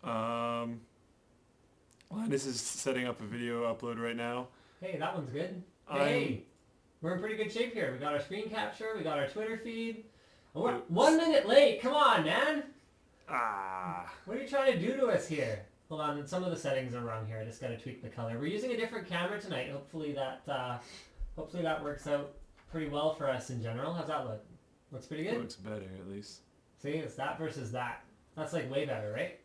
Linus is setting up a video upload right now. Hey, that one's good. Hey, we're in pretty good shape here. We got our screen capture, we got our Twitter feed. We're 1 minute late. Come on, man. What are you trying to do to us here? Hold on, some of the settings are wrong here. I just got to tweak the color. We're using a different camera tonight. Hopefully that works out pretty well for us in general. How's that look? Looks pretty good? It looks better, at least. See, it's that versus that. That's like way better, right?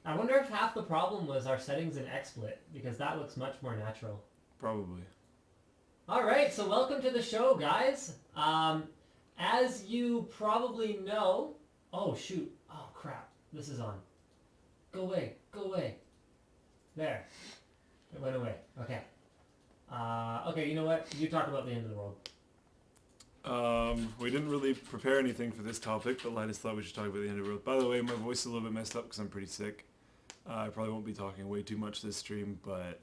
I wonder if half the problem was our settings in XSplit, because that looks much more natural. Probably. Alright, so welcome to the show, guys. As you probably know... Oh, shoot. Oh, crap. This is on. Go away. Go away. There. It went away. Okay. Okay, you know what? You talk about the end of the world. We didn't really prepare anything for this topic, but Linus thought we should talk about the end of the world. By the way, my voice is a little bit messed up because I'm pretty sick. I probably won't be talking way too much this stream, but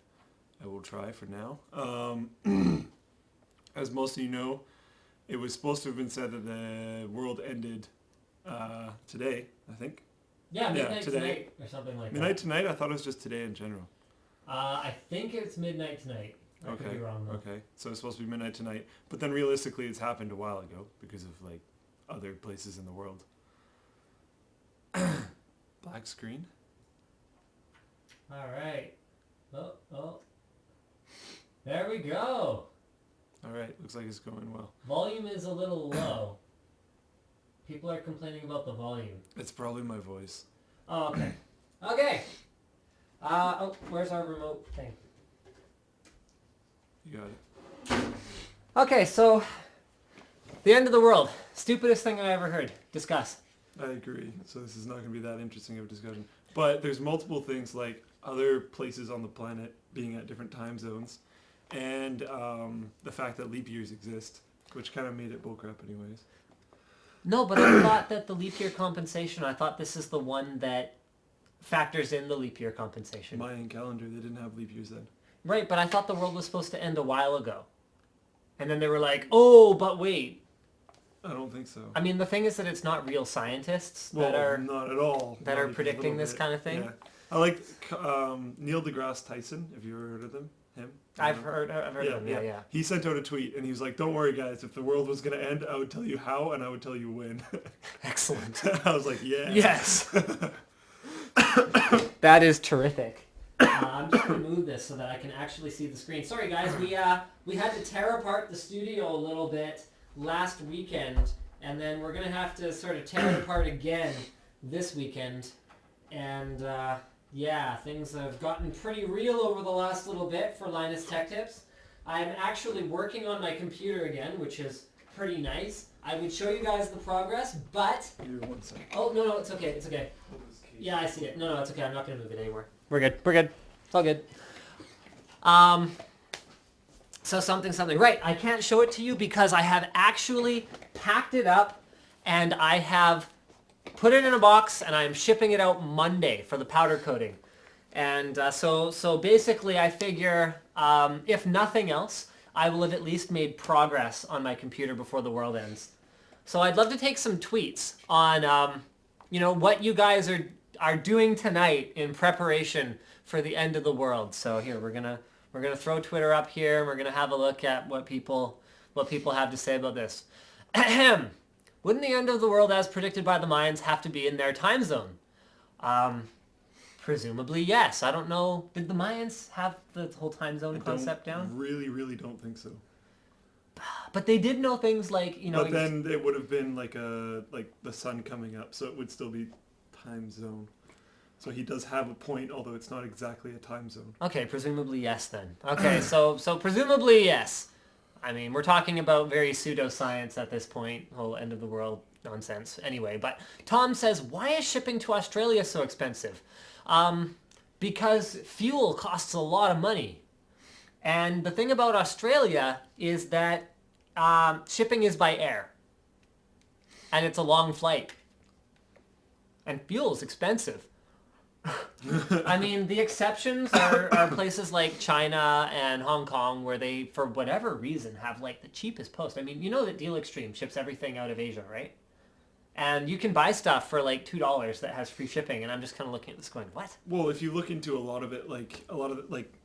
I will try for now. As most of you know, it was supposed to have been said that the world ended today, I think. Yeah, midnight tonight or something like that. Midnight tonight? I thought it was just today in general. I think it's midnight tonight. I could be wrong, though. Okay, so it's supposed to be midnight tonight, but then realistically it's happened a while ago because of like other places in the world. Black screen. All right. Oh. There we go. All right, looks like it's going well. Volume is a little low. People are complaining about the volume. It's probably my voice. Oh, okay. Okay. Where's our remote thing? You got it. Okay, so the end of the world. Stupidest thing I ever heard. Discuss. I agree. So this is not going to be that interesting of a discussion. But there's multiple things like other places on the planet being at different time zones, and the fact that leap years exist, which kind of made it bullcrap anyways. No, but I thought that the leap year compensation, I thought this is the one that factors in the leap year compensation. Mayan calendar, they didn't have leap years then. Right, but I thought the world was supposed to end a while ago. And then they were like, oh, but wait. I don't think so. I mean, the thing is that it's not real scientists that are... not at all. That are predicting this kind of thing. Yeah. I like Neil deGrasse Tyson. Have you ever heard of him? I've heard of him, yeah. He sent out a tweet and he was like, don't worry guys, if the world was going to end, I would tell you how and I would tell you when. Excellent. I was like, yeah. Yes. That is terrific. I'm just going to move this so that I can actually see the screen. Sorry guys, we had to tear apart the studio a little bit last weekend, and then we're going to have to sort of tear it apart again this weekend. And yeah, things have gotten pretty real over the last little bit for Linus Tech Tips. I'm actually working on my computer again, which is pretty nice. I would show you guys the progress, but... One second. Oh, no, it's okay, it's okay. Yeah, I see it. No, it's okay. I'm not going to move it anymore. We're good. It's all good. So something. Right, I can't show it to you because I have actually packed it up and I have put it in a box and I'm shipping it out Monday for the powder coating. And so basically I figure if nothing else, I will have at least made progress on my computer before the world ends. So I'd love to take some tweets on what you guys are doing tonight in preparation for the end of the world. So here we're gonna throw Twitter up here and we're gonna have a look at what people have to say about this. Ahem. Wouldn't the end of the world as predicted by the Mayans have to be in their time zone? Presumably yes. I don't know. Did the Mayans have the whole time zone concept down? Really don't think so. But they did know things like, But then it would have been like the sun coming up, so it would still be time zone. So he does have a point, although it's not exactly a time zone. Okay, presumably yes then. Okay, so presumably yes. I mean, we're talking about very pseudoscience at this point, whole end of the world nonsense. Anyway, but Tom says, why is shipping to Australia so expensive? Because fuel costs a lot of money. And the thing about Australia is that shipping is by air. And it's a long flight. And fuel is expensive. I mean, the exceptions are places like China and Hong Kong where they, for whatever reason, have like the cheapest post. I mean, you know that Deal Extreme ships everything out of Asia, right? And you can buy stuff for like $2 that has free shipping, and I'm just kind of looking at this going, what? Well, if you look into a lot of it,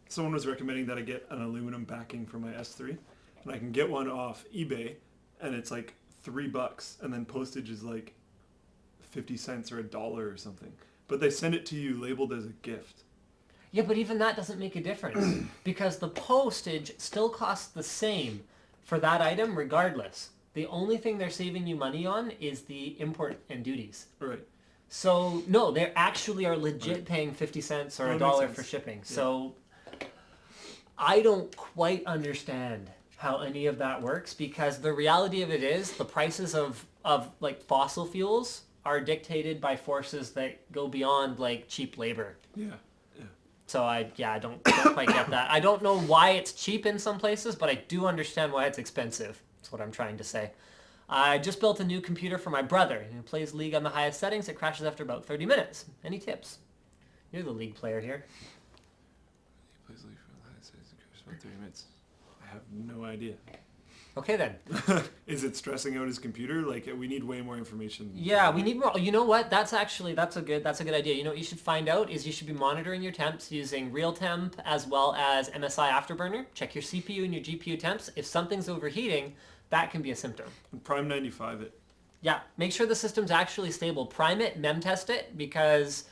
someone was recommending that I get an aluminum backing for my S3, and I can get one off eBay, and it's like $3, and then postage is like 50 cents or $1 or something. But they send it to you labeled as a gift. Yeah, but even that doesn't make a difference because the postage still costs the same for that item regardless. The only thing they're saving you money on is the import and duties. Right. So, no, they actually are legit paying 50 cents or $1 for shipping. Yeah. So, I don't quite understand how any of that works because the reality of it is the prices of like fossil fuels are dictated by forces that go beyond like cheap labor. Yeah. So I don't quite get that. I don't know why it's cheap in some places, but I do understand why it's expensive. That's what I'm trying to say. I just built a new computer for my brother who plays League on the highest settings. It crashes after about 30 minutes. Any tips? You're the League player here. He plays League for the highest settings. It crashes about 30 minutes. I have no idea. Okay then. Is it stressing out his computer? Like we need way more information. Yeah, we need more. You know what? That's a good idea. You know what you should find out is you should be monitoring your temps using real temp as well as MSI Afterburner. Check your CPU and your GPU temps. If something's overheating, that can be a symptom. And Prime 95 it. Yeah, make sure the system's actually stable. Prime it, mem test it, because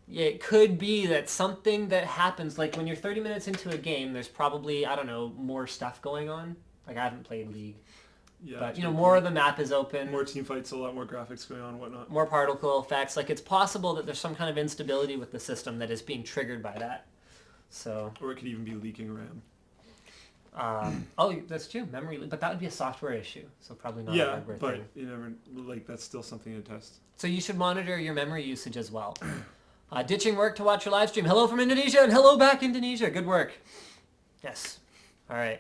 it could be that something that happens, like when you're 30 minutes into a game, there's probably, I don't know, more stuff going on. Like, I haven't played League. Yeah, but, more of the map is open. More team fights, a lot more graphics going on, whatnot. More particle effects. Like, it's possible that there's some kind of instability with the system that is being triggered by that. So. Or it could even be leaking RAM. Oh, that's true. Memory, but that would be a software issue. So probably not a hardware thing. Yeah, but you never, that's still something to test. So you should monitor your memory usage as well. Ditching work to watch your live stream. Hello from Indonesia and hello back Indonesia. Good work. Yes. All right.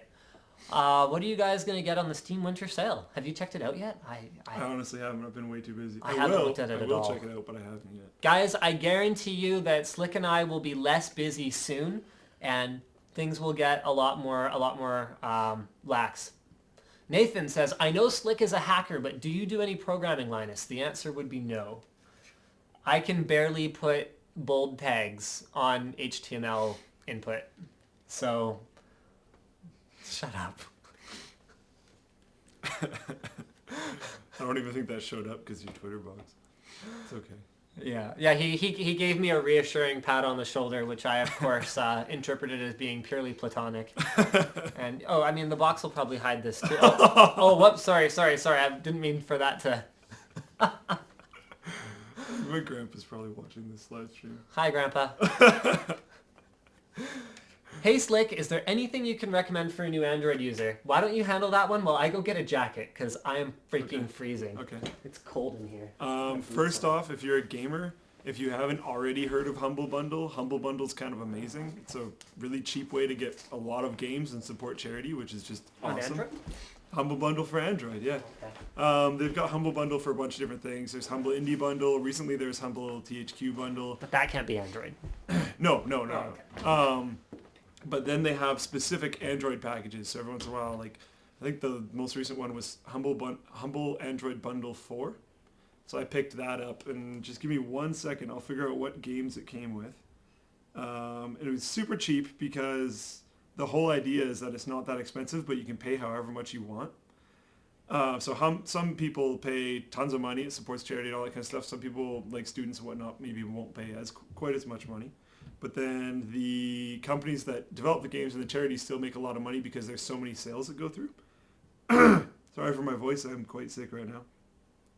What are you guys going to get on the Steam Winter Sale? Have you checked it out yet? I honestly haven't. I've been way too busy. I haven't looked at it at all. I will check it out, but I haven't yet. Guys, I guarantee you that Slick and I will be less busy soon, and things will get a lot more lax. Nathan says, I know Slick is a hacker, but do you do any programming, Linus? The answer would be no. I can barely put bold tags on HTML input. So... shut up. I don't even think that showed up because your Twitter box. It's okay. Yeah. He gave me a reassuring pat on the shoulder, which I of course interpreted as being purely platonic. And the box will probably hide this too. Whoops! Sorry. I didn't mean for that to. My grandpa's probably watching this live stream. Hi, Grandpa. Hey Slick, is there anything you can recommend for a new Android user? Why don't you handle that one while I go get a jacket, because I am freaking freezing. Okay. It's cold in here. First off, if you're a gamer, if you haven't already heard of Humble Bundle, Humble Bundle's kind of amazing. It's a really cheap way to get a lot of games and support charity, which is just awesome. On Android? Humble Bundle for Android, yeah. Okay. They've got Humble Bundle for a bunch of different things. There's Humble Indie Bundle. Recently there's Humble THQ Bundle. But that can't be Android. No. Okay. But then they have specific Android packages. So every once in a while, like I think the most recent one was Humble Android Bundle 4. So I picked that up, and just give me 1 second. I'll figure out what games it came with. It was super cheap because the whole idea is that it's not that expensive, but you can pay however much you want. Some people pay tons of money. It supports charity and all that kind of stuff. Some people, like students and whatnot, maybe won't pay quite as much money. But then the companies that develop the games and the charities still make a lot of money because there's so many sales that go through. Sorry for my voice. I'm quite sick right now.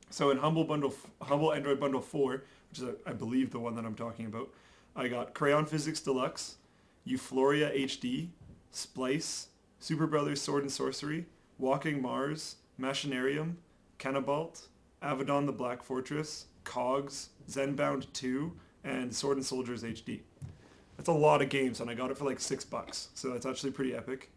So in Humble Android Bundle 4, which is, I believe, the one that I'm talking about, I got Crayon Physics Deluxe, Euphoria HD, Splice, Super Brothers Sword and Sorcery, Walking Mars, Machinarium, Cannibalt, Avedon the Black Fortress, Cogs, Zenbound 2, and Sword and Soldiers HD. That's a lot of games, and I got it for like $6, so that's actually pretty epic.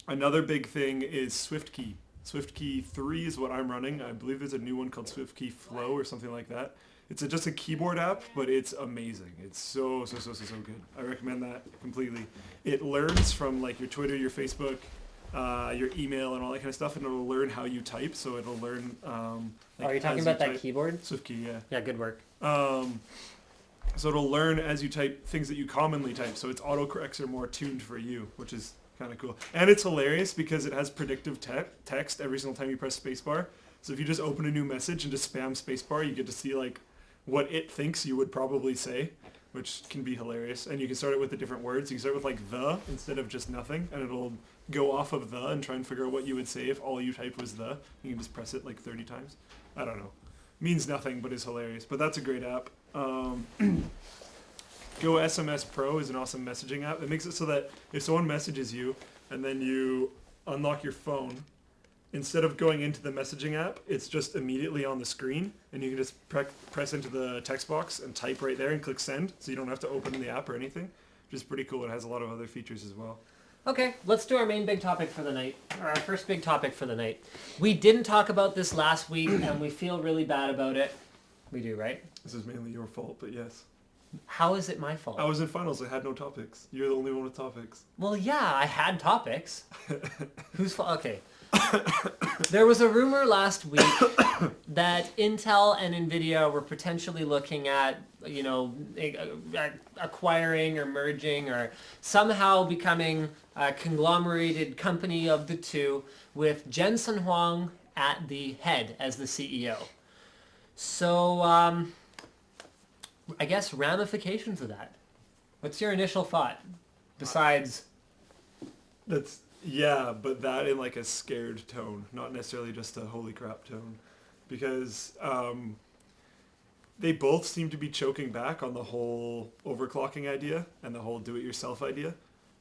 Another big thing is SwiftKey. SwiftKey 3 is what I'm running. I believe there's a new one called SwiftKey Flow or something like that. It's just a keyboard app, but it's amazing. It's so good. I recommend that completely. It learns from like your Twitter, your Facebook, your email and all that kind of stuff, and it'll learn how you type. So it'll learn. Are you talking about that keyboard? SwiftKey, yeah. Yeah, good work. So it'll learn as you type things that you commonly type. So its autocorrects are more tuned for you, which is kind of cool. And it's hilarious because it has predictive text every single time you press spacebar. So if you just open a new message and just spam spacebar, you get to see like what it thinks you would probably say, which can be hilarious. And you can start it with the different words. You can start with like the instead of just nothing, and it'll go off of the and try and figure out what you would say if all you typed was the. You can just press it like 30 times. I don't know. Means nothing, but is hilarious. But that's a great app. Go SMS Pro is an awesome messaging app. It makes it so that if someone messages you and then you unlock your phone, instead of going into the messaging app, it's just immediately on the screen, and you can just press into the text box and type right there and click send, so you don't have to open the app or anything, which is pretty cool. It has a lot of other features as well. Okay, let's do our main big topic for the night, or our first big topic for the night. We didn't talk about this last week, and we feel really bad about it. We do, right? This is mainly your fault, but yes. How is it my fault? I was in finals. I had no topics. You're the only one with topics. Well, yeah, I had topics. Whose fault? Okay. There was a rumor last week that Intel and NVIDIA were potentially looking at, acquiring or merging or somehow becoming a conglomerated company of the two with Jensen Huang at the head as the CEO. So, I guess ramifications of that. What's your initial thought? Besides... Yeah, but that in like a scared tone, not necessarily just a holy crap tone. Because they both seem to be choking back on the whole overclocking idea and the whole do-it-yourself idea.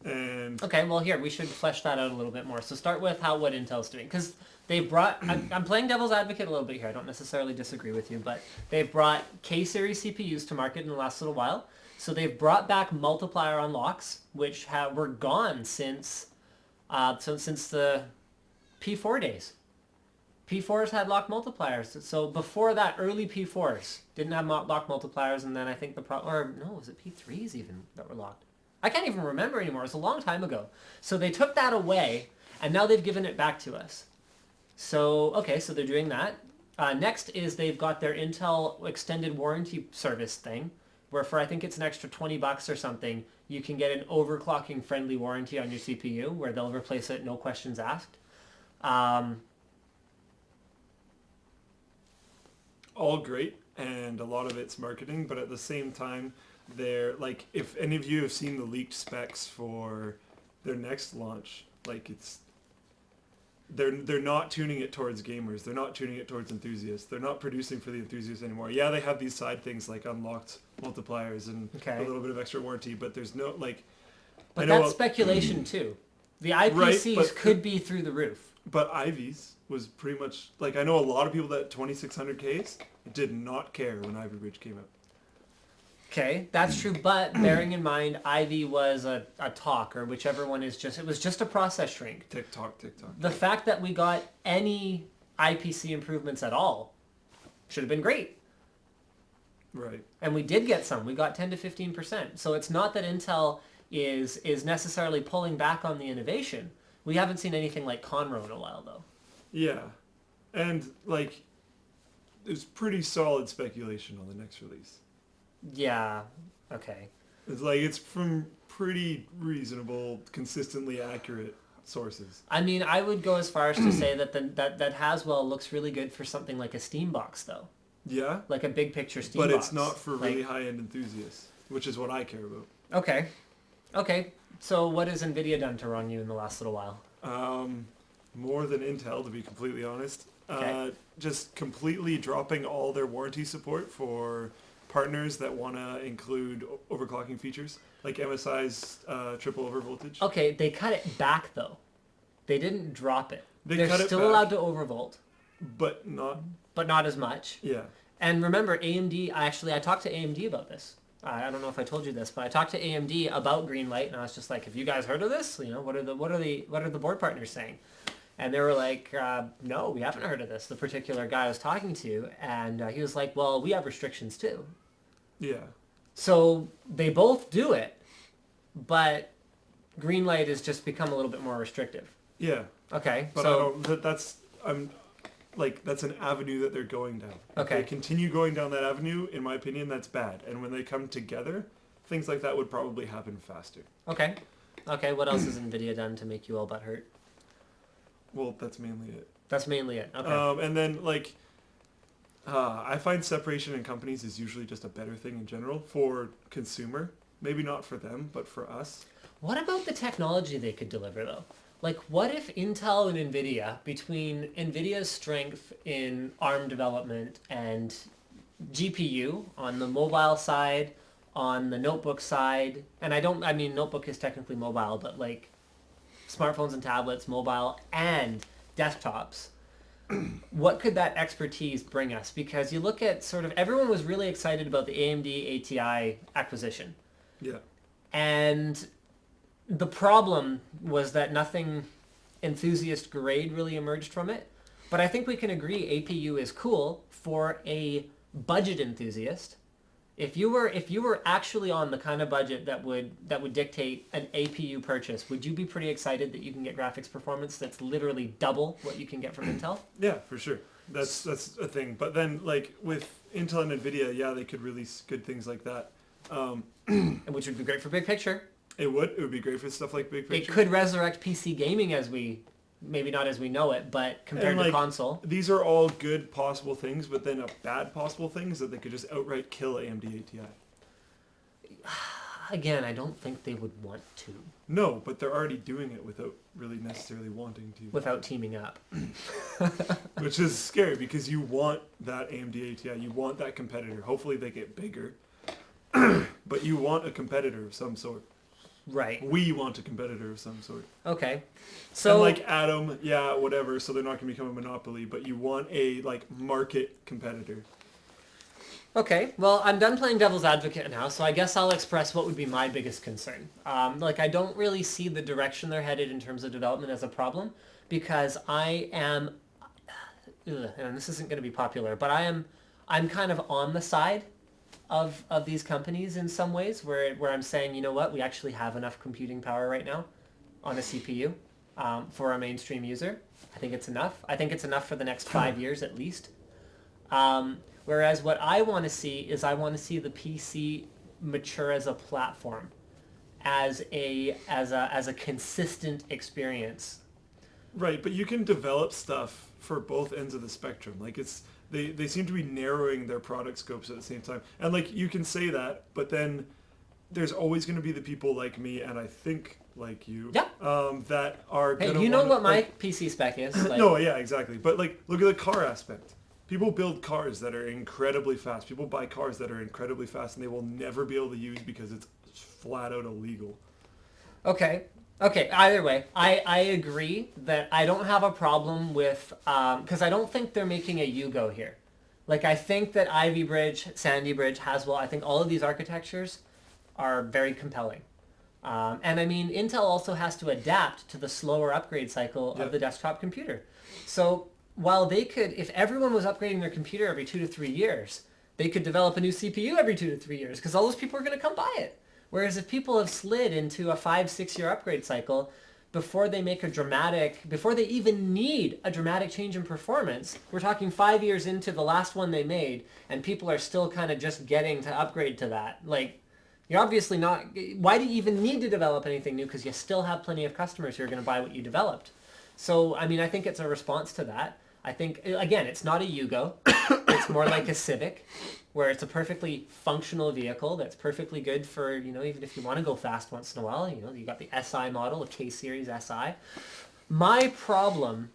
And okay, well here, we should flesh that out a little bit more. So start with what Intel's doing. Because they brought, I'm playing devil's advocate a little bit here. I don't necessarily disagree with you, but they've brought K-series CPUs to market in the last little while. So they've brought back multiplier unlocks, which were gone since the P4 days. P4s had locked multipliers. So before that, early P4s didn't have locked multipliers, and then I think was it P3s even that were locked? I can't even remember anymore. It was a long time ago. So they took that away, and now they've given it back to us. So, okay, so they're doing that. Next is they've got their Intel extended warranty service thing, where for I think it's an extra $20 or something, you can get an overclocking friendly warranty on your CPU where they'll replace it, no questions asked. All great, and a lot of it's marketing, but at the same time, they're like, if any of you have seen the leaked specs for their next launch, like they're not tuning it towards gamers. They're not tuning it towards enthusiasts. They're not producing for the enthusiasts anymore. Yeah, they have these side things like unlocked multipliers and a little bit of extra warranty, but there's no like. But that's speculation too. The IPCs could be through the roof. But Ivy's was pretty much like, I know a lot of people that 2600Ks did not care when Ivy Bridge came out. Okay, that's true, but bearing in mind Ivy was a talk, or whichever one is it was just a process shrink. TikTok. The fact that we got any IPC improvements at all should have been great. Right. And we did get some. We got 10 to 15%. So it's not that Intel is necessarily pulling back on the innovation. We haven't seen anything like Conroe in a while, though. Yeah. And, like, there's pretty solid speculation on the next release. Yeah. Okay. It's like, it's from pretty reasonable, consistently accurate sources. I mean, I would go as far as to say that Haswell looks really good for something like a Steam box, though. Yeah. Like a big picture Steam box. But it's not for really high-end enthusiasts, which is what I care about. Okay. So what has NVIDIA done to wrong you in the last little while? More than Intel, to be completely honest. Okay. Just completely dropping all their warranty support for partners that want to include overclocking features, like MSI's triple overvoltage. Okay, they cut it back, though. They didn't drop it. They're still allowed to overvolt. But not as much. Yeah. And remember, AMD, I talked to AMD about this. I don't know if I told you this, but I talked to AMD about Greenlight, and I was just like, have you guys heard of this? What are the board partners saying? And they were like, no, we haven't heard of this. The particular guy I was talking to, and he was like, well, we have restrictions too. Yeah. So they both do it, but Greenlight has just become a little bit more restrictive. Yeah, Okay. but so I don't. That's an avenue that they're going down. If Okay. they continue going down that avenue, in my opinion, that's bad. And when they come together, things like that would probably happen faster. okay. Okay. What else has NVIDIA done to make you all butthurt? Well, that's mainly it. That's mainly it. Okay. And then I find separation in companies is usually just a better thing in general for consumer. Maybe not for them, but for us. What about the technology they could deliver, though? Like, what if Intel and NVIDIA, between NVIDIA's strength in ARM development and GPU on the mobile side, on the notebook side, and I mean, notebook is technically mobile, but like smartphones and tablets, mobile and desktops, what could that expertise bring us? Because you look at sort of, everyone was really excited about the AMD ATI acquisition. Yeah. And the problem was that nothing enthusiast grade really emerged from it. But I think we can agree APU is cool for a budget enthusiast. If you were actually on the kind of budget that would dictate an APU purchase, would you be pretty excited that you can get graphics performance that's literally double what you can get from Intel? Yeah, for sure. That's a thing. But then like with Intel and NVIDIA, yeah, they could release good things like that. Which would be great for big picture. It would be great for stuff like big picture. It could resurrect PC gaming maybe not as we know it, but compared to console. These are all good possible things, but then a bad possible thing is that they could just outright kill AMD ATI. Again, I don't think they would want to. No, but they're already doing it without really necessarily wanting to. Without teaming up. Which is scary because you want that AMD ATI. You want that competitor. Hopefully they get bigger. But you want a competitor of some sort. Right. We want a competitor of some sort. Okay. So and like Atom, yeah, whatever, so they're not going to become a monopoly, but you want a like market competitor. Okay, well, I'm done playing devil's advocate now, so I guess I'll express what would be my biggest concern. I don't really see the direction they're headed in terms of development as a problem, because I am, and this isn't going to be popular, but I'm kind of on the side of these companies in some ways, where I'm saying, you know what, we actually have enough computing power right now on a CPU for a mainstream user. I think it's enough. I think it's enough for the next 5 years at least. Whereas what I want to see is I want to see the PC mature as a platform, as a consistent experience. Right, but you can develop stuff for both ends of the spectrum. Like they seem to be narrowing their product scopes at the same time. And like you can say that, but then there's always going to be the people like me and I think like you that are Hey, gonna you know wanna, what my like, PC spec is? Like, no, yeah, exactly. But like look at the car aspect. People build cars that are incredibly fast. People buy cars that are incredibly fast and they will never be able to use because it's flat out illegal. Okay. Either way, I agree that I don't have a problem with, because I don't think they're making a Yugo here. Like, I think that Ivy Bridge, Sandy Bridge, Haswell, I think all of these architectures are very compelling. And I mean, Intel also has to adapt to the slower upgrade cycle of the desktop computer. So while they could, if everyone was upgrading their computer every 2 to 3 years, they could develop a new CPU every 2 to 3 years because all those people are going to come buy it. Whereas if people have slid into a 5-6 year upgrade cycle before they even need a dramatic change in performance, we're talking 5 years into the last one they made, and people are still kind of just getting to upgrade to that. Like, you're obviously not, why do you even need to develop anything new? Because you still have plenty of customers who are going to buy what you developed. So, I mean, I think it's a response to that. I think, again, it's not a Yugo. It's more like a Civic, where it's a perfectly functional vehicle that's perfectly good for, you know, even if you want to go fast once in a while. You know, you got the SI model, a K-Series SI. My problem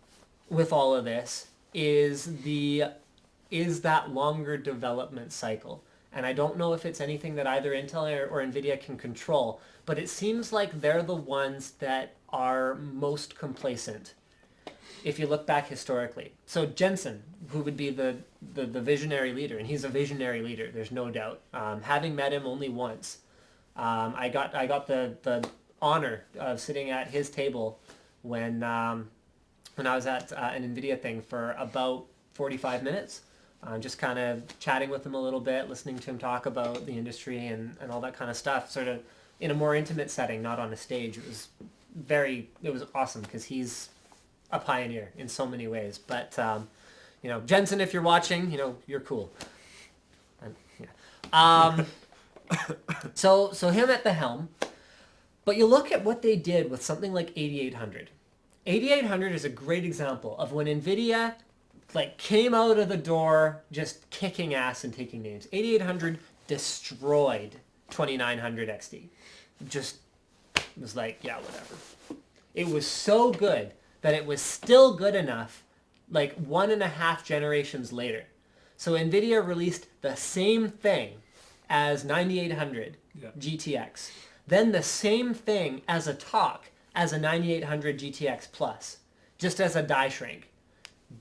with all of this is that longer development cycle. And I don't know if it's anything that either Intel or NVIDIA can control, but it seems like they're the ones that are most complacent if you look back historically. So Jensen, who would be the visionary leader, and he's a visionary leader, there's no doubt. Having met him only once, I got the honor of sitting at his table when I was at an NVIDIA thing for about 45 minutes. Just kind of chatting with him a little bit, listening to him talk about the industry and all that kind of stuff, sort of in a more intimate setting, not on a stage. It was it was awesome because he's a pioneer in so many ways. But, Jensen, if you're watching, you're cool. And, yeah. So him at the helm. But you look at what they did with something like 8800. 8800 is a great example of when NVIDIA came out of the door just kicking ass and taking names. 8800 destroyed 2900 XD. Just was yeah, whatever. It was so good that it was still good enough 1.5 generations later. So NVIDIA released the same thing as 9800 GTX. Then the same thing as a talk as a 9800 GTX Plus, just as a die shrink.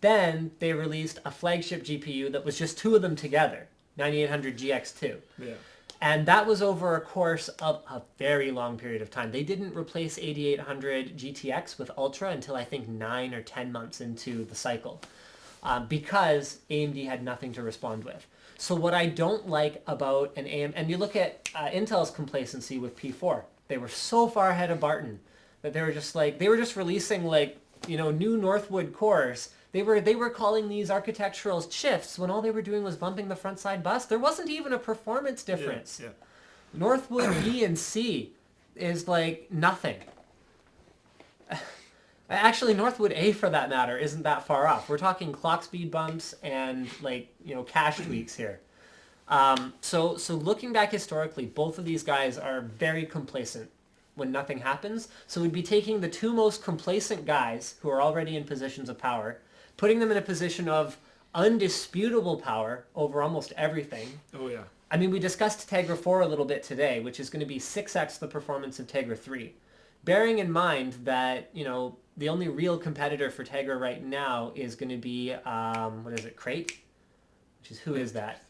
Then they released a flagship GPU that was just two of them together, 9800 GX2. Yeah. And that was over a course of a very long period of time. They didn't replace 8800 GTX with Ultra until I think 9 or 10 months into the cycle, because AMD had nothing to respond with. So what I don't like about an AMD, and you look at Intel's complacency with P4, they were so far ahead of Barton that they were just releasing new Northwood cores. They were calling these architectural shifts when all they were doing was bumping the front side bus. There wasn't even a performance difference. Yeah. Northwood B and C is nothing. Actually, Northwood A, for that matter, isn't that far off. We're talking clock speed bumps and cache tweaks here. So looking back historically, both of these guys are very complacent when nothing happens. So we'd be taking the two most complacent guys who are already in positions of power, putting them in a position of undisputable power over almost everything. Oh yeah. I mean, we discussed Tegra 4 a little bit today, which is going to be 6x the performance of Tegra 3. Bearing in mind that, the only real competitor for Tegra right now is going to be, Crate? Who is that?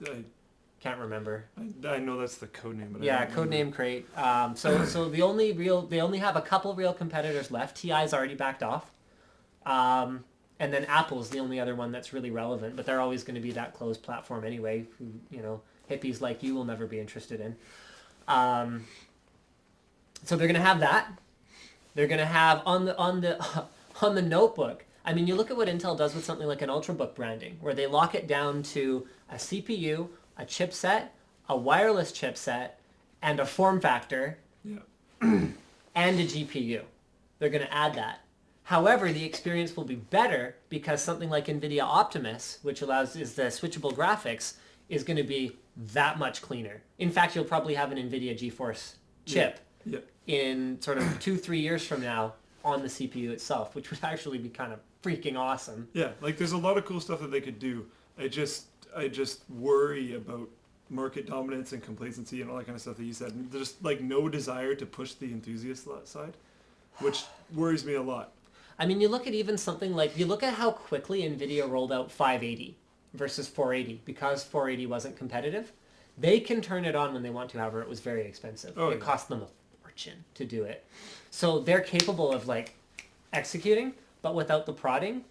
Can't remember. I know that's the codename, but yeah, codename Crate. So they only have a couple real competitors left. TI's already backed off. And then Apple's the only other one that's really relevant, but they're always going to be that closed platform anyway, who, hippies like you will never be interested in. So they're going to have that. They're going to have on the notebook. I mean, you look at what Intel does with something like an Ultrabook branding, where they lock it down to a CPU, a chipset, a wireless chipset, and a form factor, and a GPU. They're going to add that. However, the experience will be better because something like NVIDIA Optimus, which is the switchable graphics, is going to be that much cleaner. In fact, you'll probably have an NVIDIA GeForce chip in sort of 2-3 years from now on the CPU itself, which would actually be kind of freaking awesome. Yeah, there's a lot of cool stuff that they could do. I just worry about market dominance and complacency and all that kind of stuff that you said. And there's no desire to push the enthusiast side, which worries me a lot. I mean, you look at even something you look at how quickly NVIDIA rolled out 580 versus 480 because 480 wasn't competitive. They can turn it on when they want to, however, it was very expensive. It cost them a fortune to do it. So they're capable of executing, but without the prodding.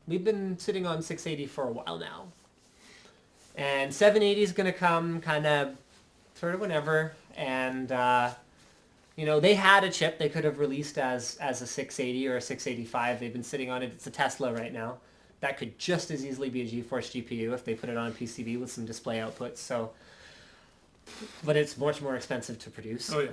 We've been sitting on 680 for a while now. And 780 is going to come kind of sort of whenever. And, they had a chip they could have released as a 680 or a 685. They've been sitting on it. It's a Tesla right now. That could just as easily be a GeForce GPU if they put it on a PCB with some display outputs. So, but it's much more expensive to produce. Oh, yeah.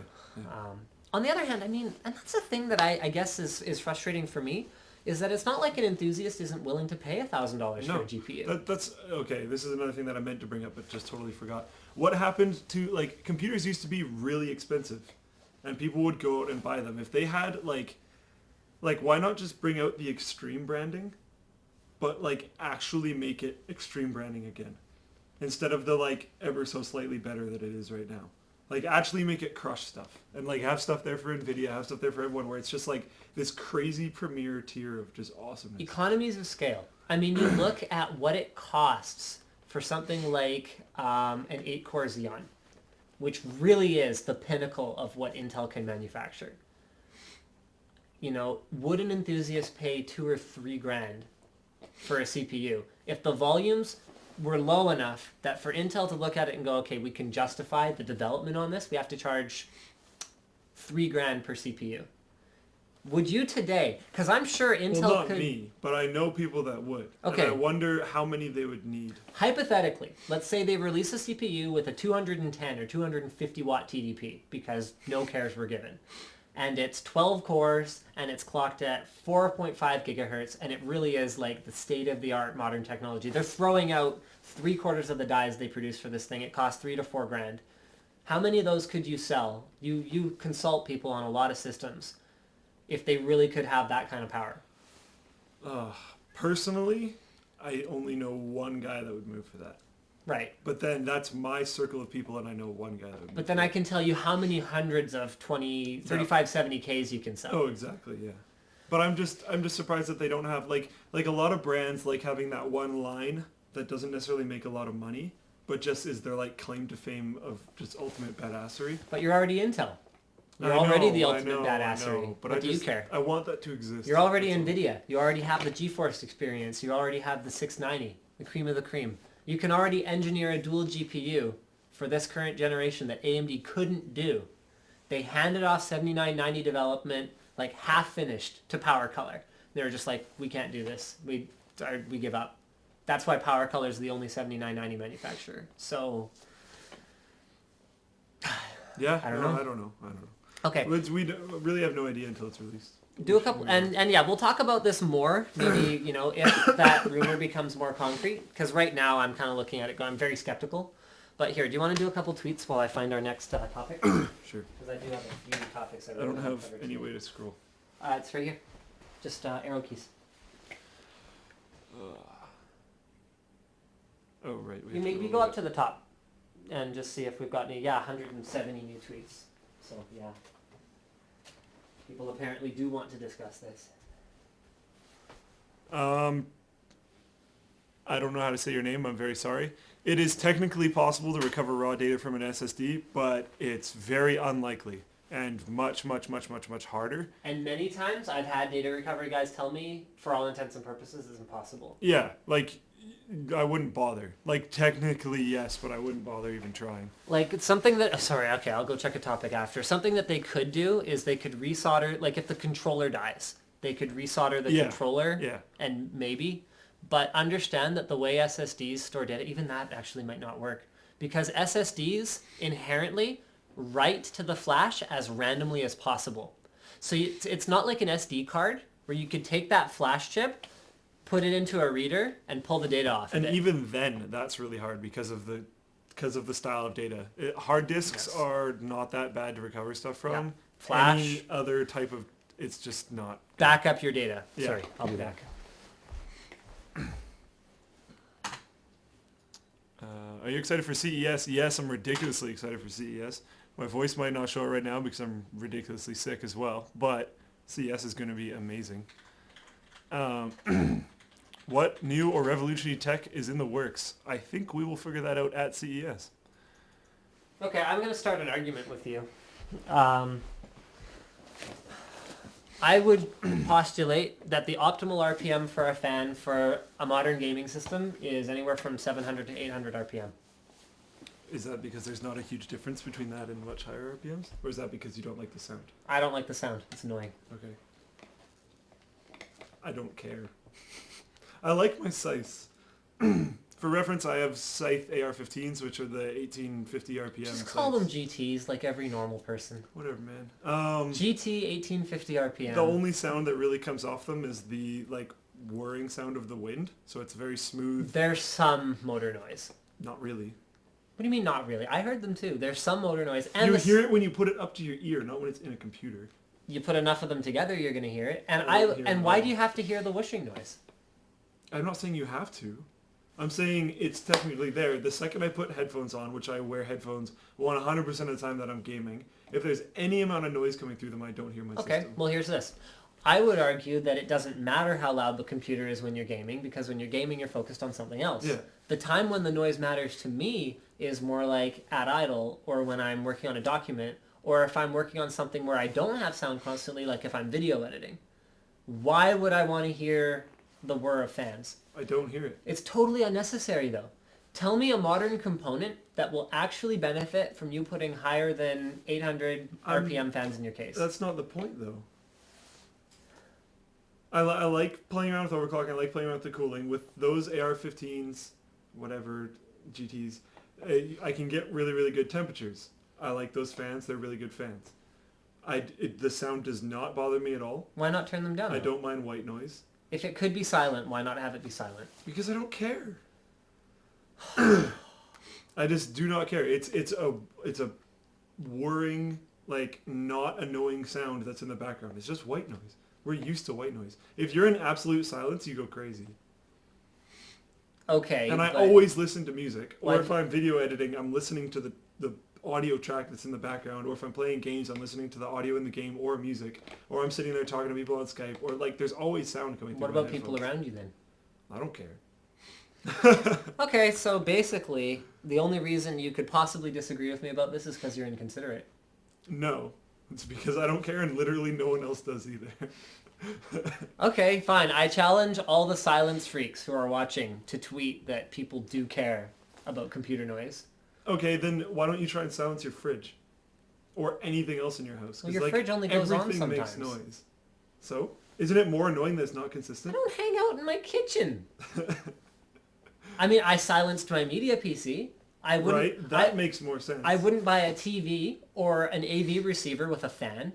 On the other hand, I mean, and that's the thing that I guess is frustrating for me, is that it's not like an enthusiast isn't willing to pay $1,000 for a GPU. That's okay. This is another thing that I meant to bring up, but just totally forgot. What happened to computers used to be really expensive, and people would go out and buy them. If they had why not just bring out the extreme branding, but actually make it extreme branding again, instead of the ever so slightly better that it is right now. Actually make it crush stuff and have stuff there for NVIDIA, have stuff there for everyone, where it's just this crazy premier tier of just awesomeness. Economies of scale. I mean, you look at what it costs for something like an 8-core Xeon, which really is the pinnacle of what Intel can manufacture. Would an enthusiast pay $2,000 or $3,000 for a CPU if the volumes were low enough that for Intel to look at it and go, okay, we can justify the development on this, we have to charge $3,000 per CPU. Would you today? Because I'm sure Intel Well, not could... me, but I know people that would. Okay. And I wonder how many they would need. Hypothetically, let's say they release a CPU with a 210 or 250 watt TDP, because no cares were given. And it's 12 cores, and it's clocked at 4.5 gigahertz, and it really is like the state-of-the-art modern technology. They're throwing out 3/4 of the dies they produce for this thing. It costs $3 to $4 grand. How many of those could you sell? You consult people on a lot of systems if they really could have that kind of power. Personally, I only know one guy that would move for that. Right. But then that's my circle of people, and I know one guy that would move. But then I can tell you how many hundreds of 3570Ks you can sell. Oh, exactly, yeah. But I'm just surprised that they don't have like a lot of brands like having that one line that doesn't necessarily make a lot of money, but just is their like claim to fame of just ultimate badassery. But you're already Intel. You're already the ultimate badassery. But what do you care? I want that to exist. You're already NVIDIA. You already have the GeForce experience. You already have the 690, the cream of the cream. You can already engineer a dual GPU for this current generation that AMD couldn't do. They handed off 7990 development, like half finished, to PowerColor. They were just like, we can't do this. We give up. That's why PowerColor is the only 7990 manufacturer. So, yeah, I don't know. I don't know. Okay. We really have no idea until it's released. Do a couple, and yeah, we'll talk about this more, maybe, if that rumor becomes more concrete, because right now I'm kind of looking at it going, I'm very skeptical. But here, do you want to do a couple tweets while I find our next topic? Sure. Because I do have a few topics. I don't have any way to scroll. It's right here. Just arrow keys. Oh, right. You maybe go up to the top and just see if we've got any, 170 new tweets. So, yeah. People apparently do want to discuss this. I don't know how to say your name. I'm very sorry. It is technically possible to recover raw data from an SSD, but it's very unlikely and much, much, much, much, much harder. And many times I've had data recovery guys tell me, for all intents and purposes, it's impossible. Yeah, like, I wouldn't bother. Like, technically, yes, but I wouldn't bother even trying. Like, it's something that... sorry, okay, I'll go check a topic after. Something that they could do is they could resolder... Like, if the controller dies, they could resolder the controller. Yeah. And maybe... But understand that the way SSDs store data, even that actually might not work. Because SSDs inherently write to the flash as randomly as possible. So it's not like an SD card where you could take that flash chip, put it into a reader, and pull the data off And of it. even then, that's really hard because of the style of data. Hard disks are not that bad to recover stuff from. Yeah. Flash. Any other type of... It's just not... Back up your data. Yeah. Sorry, I'll be back. Are you excited for CES? Yes, I'm ridiculously excited for CES. My voice might not show it right now because I'm ridiculously sick as well, but CES is going to be amazing. What new or revolutionary tech is in the works? I think we will figure that out at CES. Okay, I'm going to start an argument with you. I would postulate that the optimal RPM for a fan for a modern gaming system is anywhere from 700 to 800 RPM. Is that because there's not a huge difference between that and much higher RPMs? Or is that because you don't like the sound? I don't like the sound. It's annoying. Okay. I don't care. I like my scythes. For reference, I have Scythe AR-15s, which are the 1850 RPM Just call scythes. them GTs like every normal person. Whatever, man. GT 1850 RPM. The only sound that really comes off them is the like whirring sound of the wind, so it's very smooth. There's some motor noise. Not really. What do you mean not really? I heard them too. There's some motor noise. And You hear it when you put it up to your ear, not when it's in a computer. You put enough of them together, you're going to hear it. And I don't hear it why at do you have to hear the whooshing noise? I'm not saying you have to. I'm saying it's technically there. The second I put headphones on, which I wear headphones 100% of the time that I'm gaming, if there's any amount of noise coming through them, I don't hear my Okay, system. well here's this. I would argue that it doesn't matter how loud the computer is when you're gaming, because when you're gaming, you're focused on something else. Yeah. The time when the noise matters to me is more like at idle, or when I'm working on a document, or if I'm working on something where I don't have sound constantly, like if I'm video editing. Why would I want to hear the whir of fans? I don't hear it. It's totally unnecessary though. Tell me a modern component that will actually benefit from you putting higher than 800 RPM fans in your case. That's not the point, though. I like playing around with overclocking. I like playing around with the cooling. With those AR-15s, whatever, GTs, I can get really, really good temperatures. I like those fans. They're really good fans. The sound does not bother me at all. Why not turn them down? I don't mind white noise. If it could be silent, why not have it be silent? Because I don't care. I just do not care. It's a whirring, like, not annoying sound that's in the background. It's just white noise. We're used to white noise. If you're in absolute silence, you go crazy. Okay. And I always listen to music. Or Like- if I'm video editing, I'm listening to the audio track that's in the background. Or if I'm playing games, I'm listening to the audio in the game or music. Or I'm sitting there talking to people on Skype. Or, like, there's always sound coming through What my about people headphones. around you then? I don't care. Okay, so basically, the only reason you could possibly disagree with me about this is because you're inconsiderate. No. It's because I don't care and literally no one else does either. Okay, fine. I challenge all the silence freaks who are watching to tweet that people do care about computer noise. Okay, then why don't you try and silence your fridge? Or anything else in your house? 'Cause, Well, your like, fridge only goes on everything makes sometimes. noise. So? Isn't it more annoying that it's not I consistent? don't hang out in my kitchen. I mean, I silenced my media PC. I wouldn't. Right? That makes more sense. I wouldn't buy a TV or an AV receiver with a fan.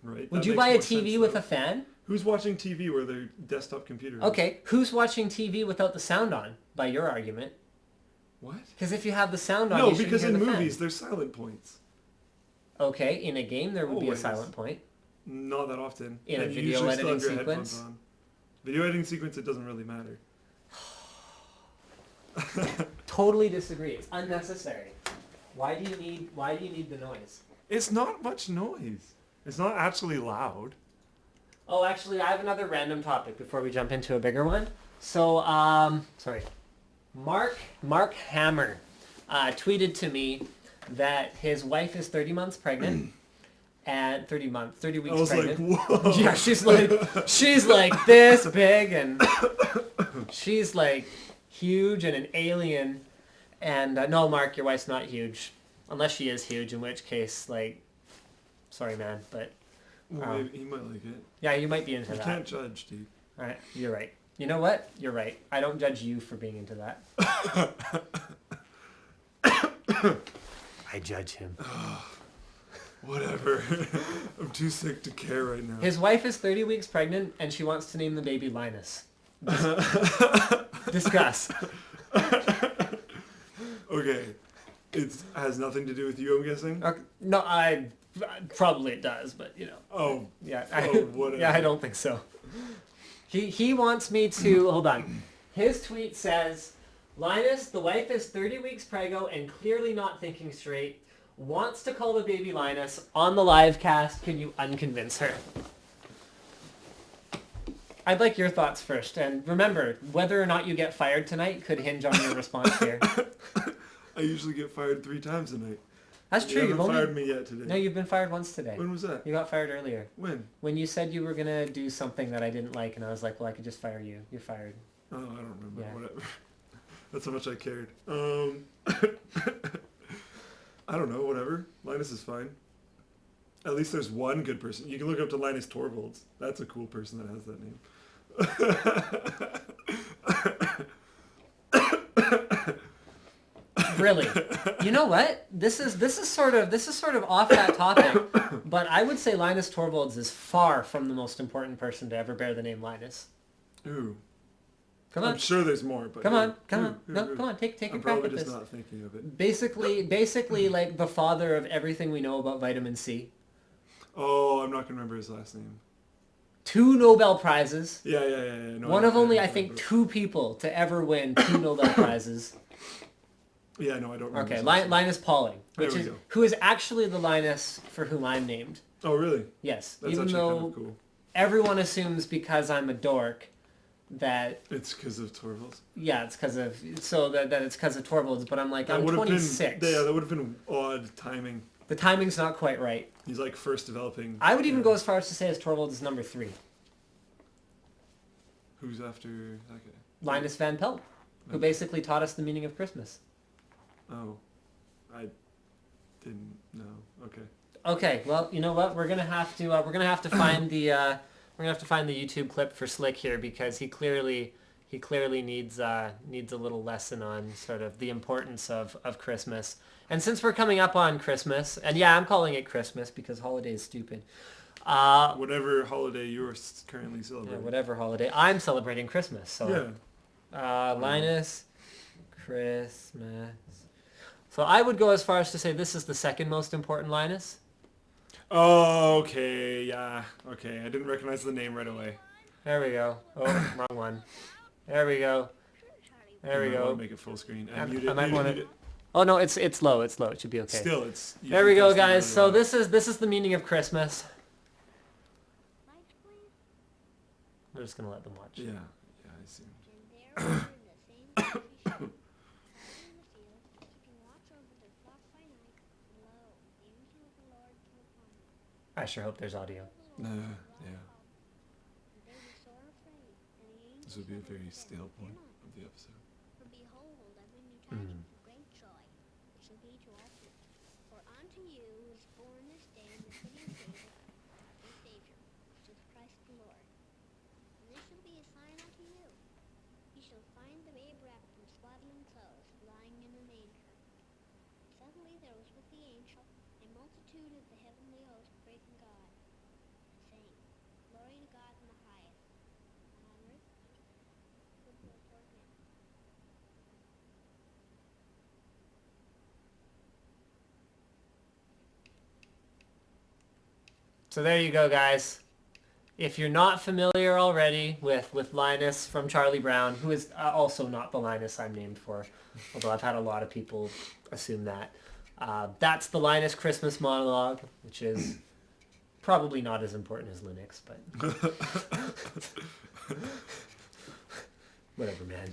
Right? Would that you makes buy a more TV sense, with though. a fan? Who's watching TV where their desktop computer is? Okay, who's watching TV without the sound on, by your argument? What? Because if you have the sound on, No, you shouldn't because hear in the fan. movies there's silent points. Okay, in a game there would be a Always. silent point. Not that often. In a And you video usually still editing have your headphones sequence? on. Video editing sequence, it doesn't really matter. Totally disagree. It's unnecessary. Why do you need the noise? It's not much noise. It's not actually loud. Oh, actually, I have another random topic before we jump into a bigger one. So, sorry. Mark Hammer tweeted to me that his wife is 30 months pregnant. And 30 weeks I was pregnant. like, whoa. Yeah, she's like this big, and she's like huge and an alien. And no, Mark, your wife's not huge, unless she is huge, in which case, like, sorry, man, but Well, maybe he might like it. yeah, you might be into You that. can't judge, dude. All right, you're right. You know what? You're right. I don't judge you for being into that. I judge him. Whatever. I'm too sick to care right now. His wife is 30 weeks pregnant, and she wants to name the baby Linus. Discuss. Okay. It has nothing to do with you, I'm guessing? Okay. No, probably it does, but you know. Oh, Yeah, whatever. yeah, I don't think so. He wants me to hold on. His tweet says, Linus, the wife is 30 weeks preggo and clearly not thinking straight. Wants to call the baby Linus on the live cast. Can you unconvince her? I'd like your thoughts first. And remember, whether or not you get fired tonight could hinge on your response here. I usually get fired 3 times a night. That's You true. haven't You've only... fired me yet today. No, you've been fired once today. When was that? You got fired earlier. When? When you said you were going to do something that I didn't like, and I was like, well, I could just fire you. You're fired. Oh, I don't remember. Yeah. Whatever. That's how much I cared. I don't know. Whatever. Linus is fine. At least there's one good person. You can look up to Linus Torvalds. That's a cool person that has that name. Really? You know what? This is sort of off that topic, but I would say Linus Torvalds is far from the most important person to ever bear the name Linus. Ooh. Come on. I'm sure there's more, but Come on. Ooh, No, ooh. come on. Take a I'm crack probably at just this. not thinking of it. Basically like the father of everything we know about vitamin C. Oh, I'm not gonna remember his last name. 2 Nobel Prizes. Yeah. No, One of only, I don't think, remember. 2 people to ever win 2 Nobel Prizes. Yeah, no, I don't remember. Okay, his last name. Linus Pauling, There we go. who is actually the Linus for whom I'm named. Oh, really? Yes, That's even actually though kind of cool. everyone assumes because I'm a dork that It's because of Torvalds. yeah, it's because of that it's because of Torvalds. But I'm like, That I'm would have 26. been. Yeah, that would have been odd timing. The timing's not quite right. He's like first developing. I would even go as far as to say as Torvalds is number 3. Who's after that guy? Linus Van Pelt, who basically taught us the meaning of Christmas. Oh, I didn't know. Okay. Okay, well, you know what? We're gonna have to find the We're gonna have to find the YouTube clip for Slick here because he clearly needs a little lesson on sort of the importance of Christmas. And since we're coming up on Christmas, and yeah, I'm calling it Christmas because holiday is stupid. Whatever holiday you're currently Yeah, celebrating. whatever holiday. I'm celebrating Christmas. So Yeah. Linus, Christmas. So I would go as far as to say this is the second most important Linus. Oh, okay, yeah. Okay, I didn't recognize the name right away. There we go. Oh, wrong one. There we go. There we You might want go. to make it full screen. I Mute it, might mute it, want mute to. it. Oh no, it's low. It's low. It should be okay. Still, it's... There we go, usually guys. really So loud. this is the meaning of Christmas. We're just gonna let them watch. Yeah, yeah, I see. I sure hope there's audio. Yeah. This would be a very stale point of the episode. For behold, I bring you tidings of great joy, which shall be to all people. For unto you is born this day in the city of David a Savior, which is Christ the Lord. And this shall be a sign unto you. You shall find the babe wrapped in swaddling clothes, lying in a manger. And suddenly there was with the angel a multitude of the heavenly host praising God, saying, Glory to God in the highest, and on earth goodwill toward men. So there you go, guys. If you're not familiar already with Linus from Charlie Brown, who is also not the Linus I'm named for, although I've had a lot of people assume that, that's the Linus Christmas monologue, which is probably not as important as Linux, but whatever, man.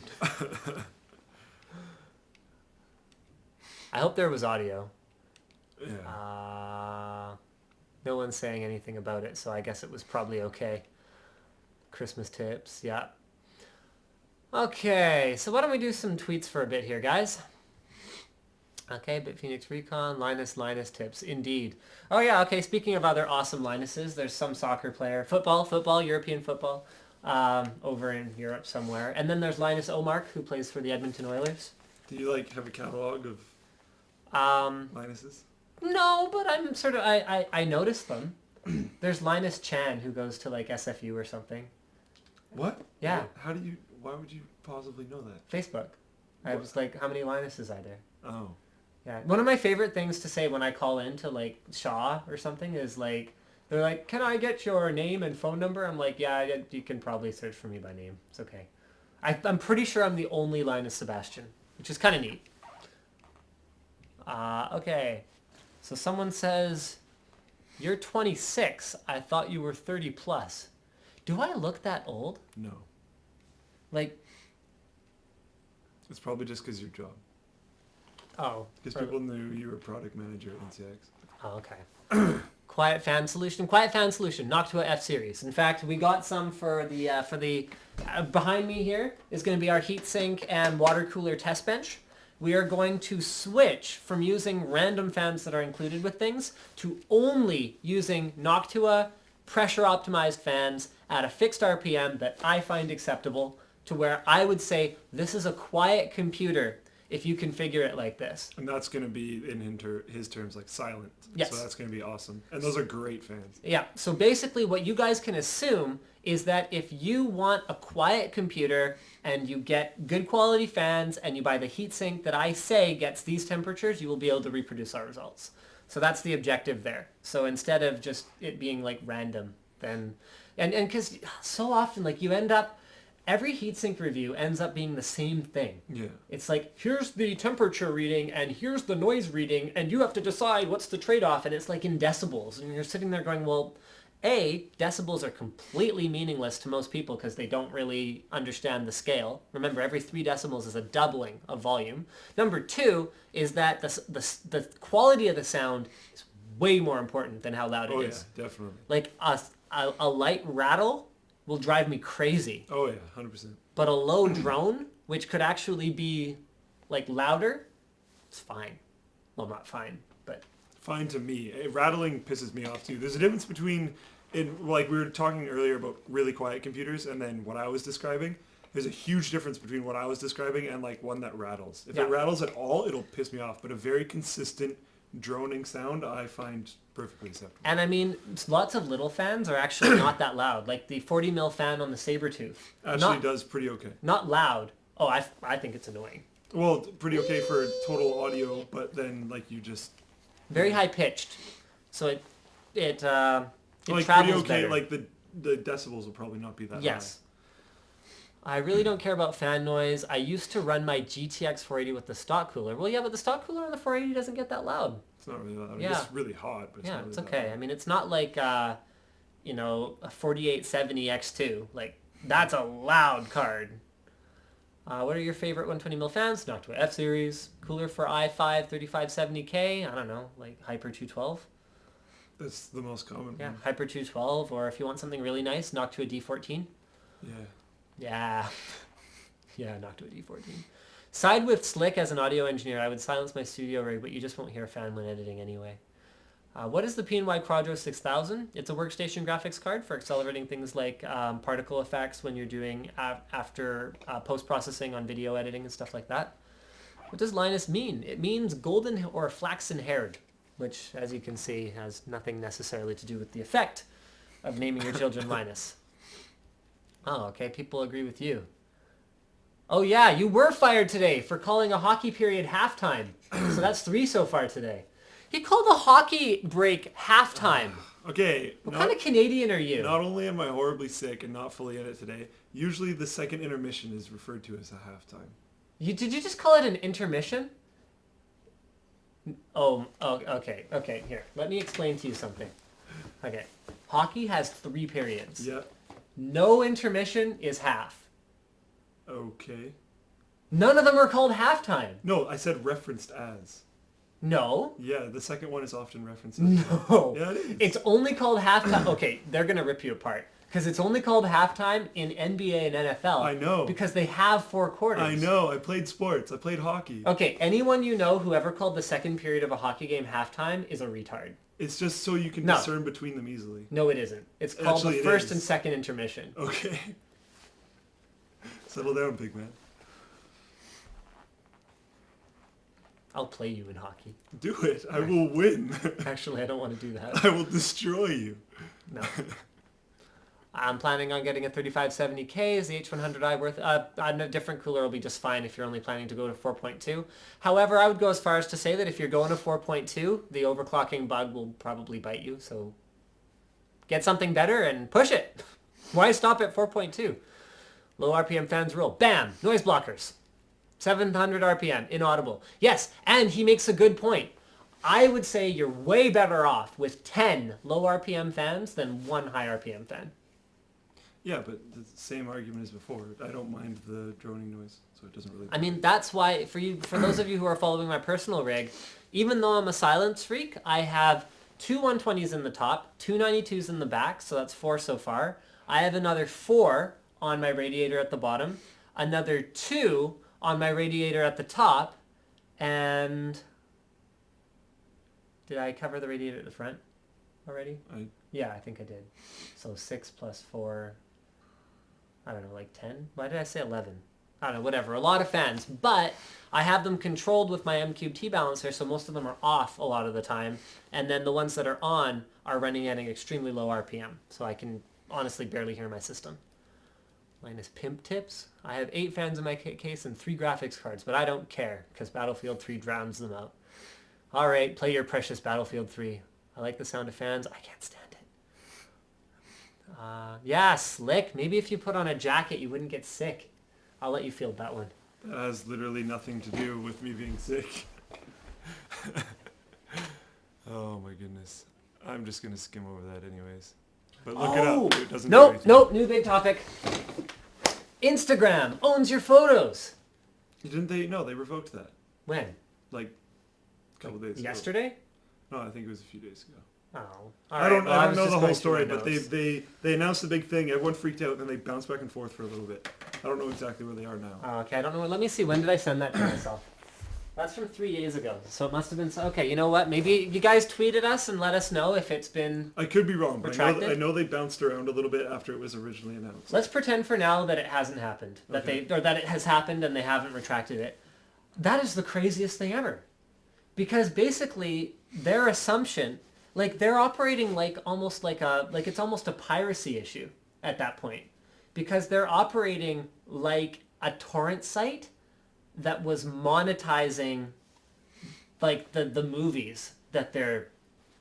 I hope there was audio. Yeah. No one's saying anything about it, so I guess it was probably okay. Christmas tips, yeah. Okay, so why don't we do some tweets for a bit here, guys? Okay, BitPhoenix Recon, Linus tips, indeed. Oh yeah, okay, speaking of other awesome Linuses, there's some soccer player, football, European football, over in Europe somewhere. And then there's Linus Omark, who plays for the Edmonton Oilers. Do you have a catalog of Linuses? No, but I'm sort of, I noticed them. There's Linus Chan, who goes to SFU or something. What? Yeah. Why would you possibly know that? Facebook. I was like, how many Linuses are there? Oh. Yeah. One of my favorite things to say when I call in to Shaw or something is they're like, can I get your name and phone number? I'm like, yeah, you can probably search for me by name. It's okay. I'm pretty sure I'm the only Linus Sebastian, which is kind of neat. Okay. So someone says, you're 26. I thought you were 30 plus. Do I look that old? No. It's probably just because your job. Oh. Because people knew you were product manager at NCX. Oh, okay. Quiet fan solution, Noctua F series. In fact, we got some for the behind me here is going to be our heatsink and water cooler test bench. We are going to switch from using random fans that are included with things to only using Noctua pressure optimized fans at a fixed RPM that I find acceptable, to where I would say this is a quiet computer if you configure it like this. And that's going to be, in his terms, silent. Yes. So that's going to be awesome. And those are great fans. Yeah, so basically what you guys can assume is that if you want a quiet computer and you get good quality fans and you buy the heatsink that I say gets these temperatures, you will be able to reproduce our results. So that's the objective there. So instead of just it being random, then, and because so often you end up, every heatsink review ends up being the same thing. Yeah. It's here's the temperature reading and here's the noise reading and you have to decide what's the trade-off, and it's in decibels. And you're sitting there going, well, A, decibels are completely meaningless to most people because they don't really understand the scale. Remember, every 3 decibels is a doubling of volume. Number 2 is that the quality of the sound is way more important than how loud it is. Oh yeah, definitely. A light rattle will drive me crazy. Oh yeah, 100%. But a low drone, which could actually be louder, it's fine. Well, not fine, but Fine to me. Rattling pisses me off too. There's a difference between like we were talking earlier about really quiet computers, and then what I was describing. There's a huge difference between what I was describing and like one that rattles. If Yeah. it rattles at all, it'll piss me off. But a very consistent droning sound, I find perfectly acceptable. And I mean, lots of little fans are actually not that loud. Like the 40 mil fan on the Sabertooth. Actually, does pretty okay. Not loud. Oh, I think it's annoying. Well, pretty okay for total audio, but then like you just Very high pitched. So it like pretty travels okay. better. Like the decibels will probably not be that Yes. I really don't care about fan noise. I used to run my GTX 480 with the stock cooler. Well, yeah, but the stock cooler on the 480 doesn't get that loud. high. It's not really loud. Yeah. It's really hot, but it's Yeah, not really it's that okay. loud. I mean, it's not like, a 4870 X2. Like, that's a loud card. What are your favorite 120 mil fans? Noctua F-Series. Cooler for i5 3570K. I don't know, like Hyper 212. That's the most common Yeah, one. Hyper 212. Or if you want something really nice, Noctua D14. Yeah. Yeah. Yeah, Noctua D14. Side with Slick as an audio engineer, I would silence my studio rig, but you just won't hear a fan when editing anyway. What is the PNY Quadro 6000? It's a workstation graphics card for accelerating things like particle effects when you're doing after post-processing on video editing and stuff like that. What does Linus mean? It means golden or flaxen haired, which, as you can see, has nothing necessarily to do with the effect of naming your children Linus. Oh, okay, people agree with you. Oh yeah, you were fired today for calling a hockey period halftime. So that's 3 so far today. He called a hockey break halftime. Okay. What kind of Canadian are you? Not only am I horribly sick and not fully in it today, usually the second intermission is referred to as a halftime. Did you just call it an intermission? Oh, okay, here. Let me explain to you something. Okay. Hockey has 3 periods. Yeah. No intermission is half. Okay. None of them are called halftime. No, I said referenced as. No. Yeah, the second one is often referenced as. No. Yeah, it is. It's only called halftime. Okay, they're going to rip you apart. Because it's only called halftime in NBA and NFL. I know. Because they have 4 quarters. I know. I played sports. I played hockey. Okay, anyone you know who ever called the second period of a hockey game halftime is a retard. It's just so you can No. discern between them easily. No, it isn't. It's called Actually, the it first is. and second intermission. Okay. Settle down, big man. I'll play you in hockey. Do it. I will win. Actually, I don't want to do that. I will destroy you. No. I'm planning on getting a 3570K. Is the H100i worth? A different cooler will be just fine if you're only planning to go to 4.2. However, I would go as far as to say that if you're going to 4.2, the overclocking bug will probably bite you. So get something better and push it. Why stop at 4.2? Low RPM fans rule. Bam! Noise blockers. 700 RPM, inaudible. Yes, and he makes a good point. I would say you're way better off with 10 low RPM fans than 1 high RPM fan. Yeah, but the same argument as before. I don't mind the droning noise, so it doesn't really. I mean, that's why, for those of you who are following my personal rig, even though I'm a silence freak, I have 2 120s in the top, 2 92s in the back, so that's 4 so far. I have another 4 on my radiator at the bottom, another 2 on my radiator at the top, and did I cover the radiator at the front already? Yeah, I think I did. So 6 plus 4, I don't know, like 10? Why did I say 11? I don't know, whatever. A lot of fans, but I have them controlled with my M-Cube T-balancer, so most of them are off a lot of the time, and then the ones that are on are running at an extremely low RPM, so I can honestly barely hear my system. Linus pimp tips. I have 8 fans in my case and 3 graphics cards, but I don't care because Battlefield 3 drowns them out. All right, play your precious Battlefield 3. I like the sound of fans. I can't stand it. Yeah, Slick. Maybe if you put on a jacket, you wouldn't get sick. I'll let you field that one. That has literally nothing to do with me being sick. Oh my goodness. I'm just gonna skim over that anyways. But look it up. It doesn't do Nope, anything. nope, new big topic. Instagram owns your photos. Didn't they? No, they revoked that. When? Like a couple days ago. Yesterday? No, I think it was a few days ago. Oh. I don't know the whole going story, through my but notes. they announced the big thing. Everyone freaked out, and then they bounced back and forth for a little bit. I don't know exactly where they are now. Oh, okay, I don't know. Let me see. When did I send that to myself? That's from 3 days ago. So it must have been... Okay, you know what? Maybe you guys tweeted us and let us know if it's been... I could be wrong, but retracted? I know they bounced around a little bit after it was originally announced. Let's pretend for now that it hasn't happened. That that it has happened and they haven't retracted it. That is the craziest thing ever. Because basically, their assumption... Like, they're operating like almost like a... Like, it's almost a piracy issue at that point. Because they're operating like a torrent site that was monetizing like the movies that they're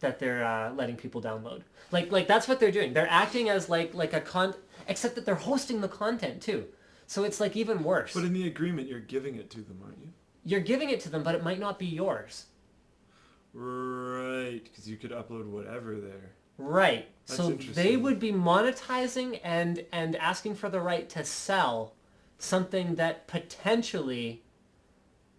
letting people download. Like that's what they're doing. They're acting as like a except that they're hosting the content too. So it's like even worse. But in the agreement, you're giving it to them, aren't you? You're giving it to them, but it might not be yours. Right, because you could upload whatever there. Right. That's so interesting. they would be monetizing and asking for the right to sell something that potentially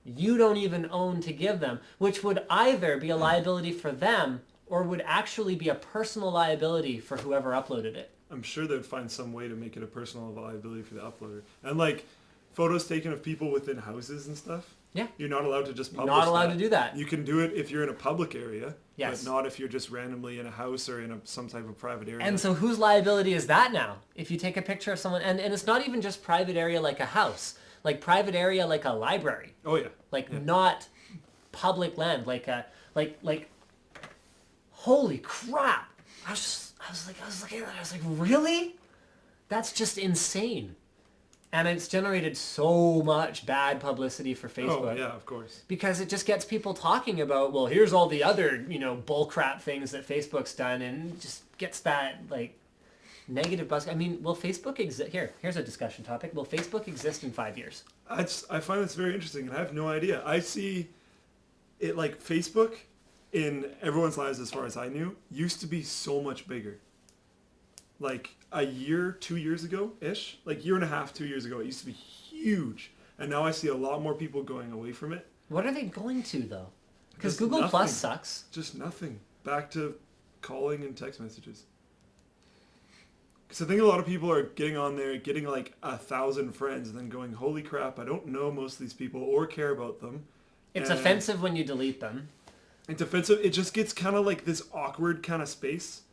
you don't even own to give them, which would either be a liability for them or would actually be a personal liability for whoever uploaded it. I'm sure they'd find some way to make it a personal liability for the uploader. And like photos taken of people within houses and stuff. Yeah. You're not allowed to just publish Not allowed that. to do that. You can do it if you're in a public area, Yes. but not if you're just randomly in a house or in some type of private area. And so whose liability is that now? If you take a picture of someone, and it's not even just private area like a house, like private area like a library. Oh yeah. Like not public land, like holy crap. I was looking at that, I was like, really? That's just insane. And it's generated so much bad publicity for Facebook. Oh yeah, of course. Because it just gets people talking about, well, here's all the other, bullcrap things that Facebook's done, and just gets that, like, negative buzz. I mean, will Facebook exist? Here's a discussion topic. Will Facebook exist in 5 years? I find this very interesting, and I have no idea. I see it like Facebook in everyone's lives, as far as I knew, used to be so much bigger. Like a year, 2 years ago-ish, like year and a half, 2 years ago, it used to be huge. And now I see a lot more people going away from it. What are they going to, though? Because Just Google nothing. Plus sucks. Just nothing. Back to calling and text messages. Because I think a lot of people are getting on there, getting like 1,000 friends, and then going, holy crap, I don't know most of these people or care about them. It's And offensive when you delete them. It's offensive. It just gets kind of like this awkward kind of space.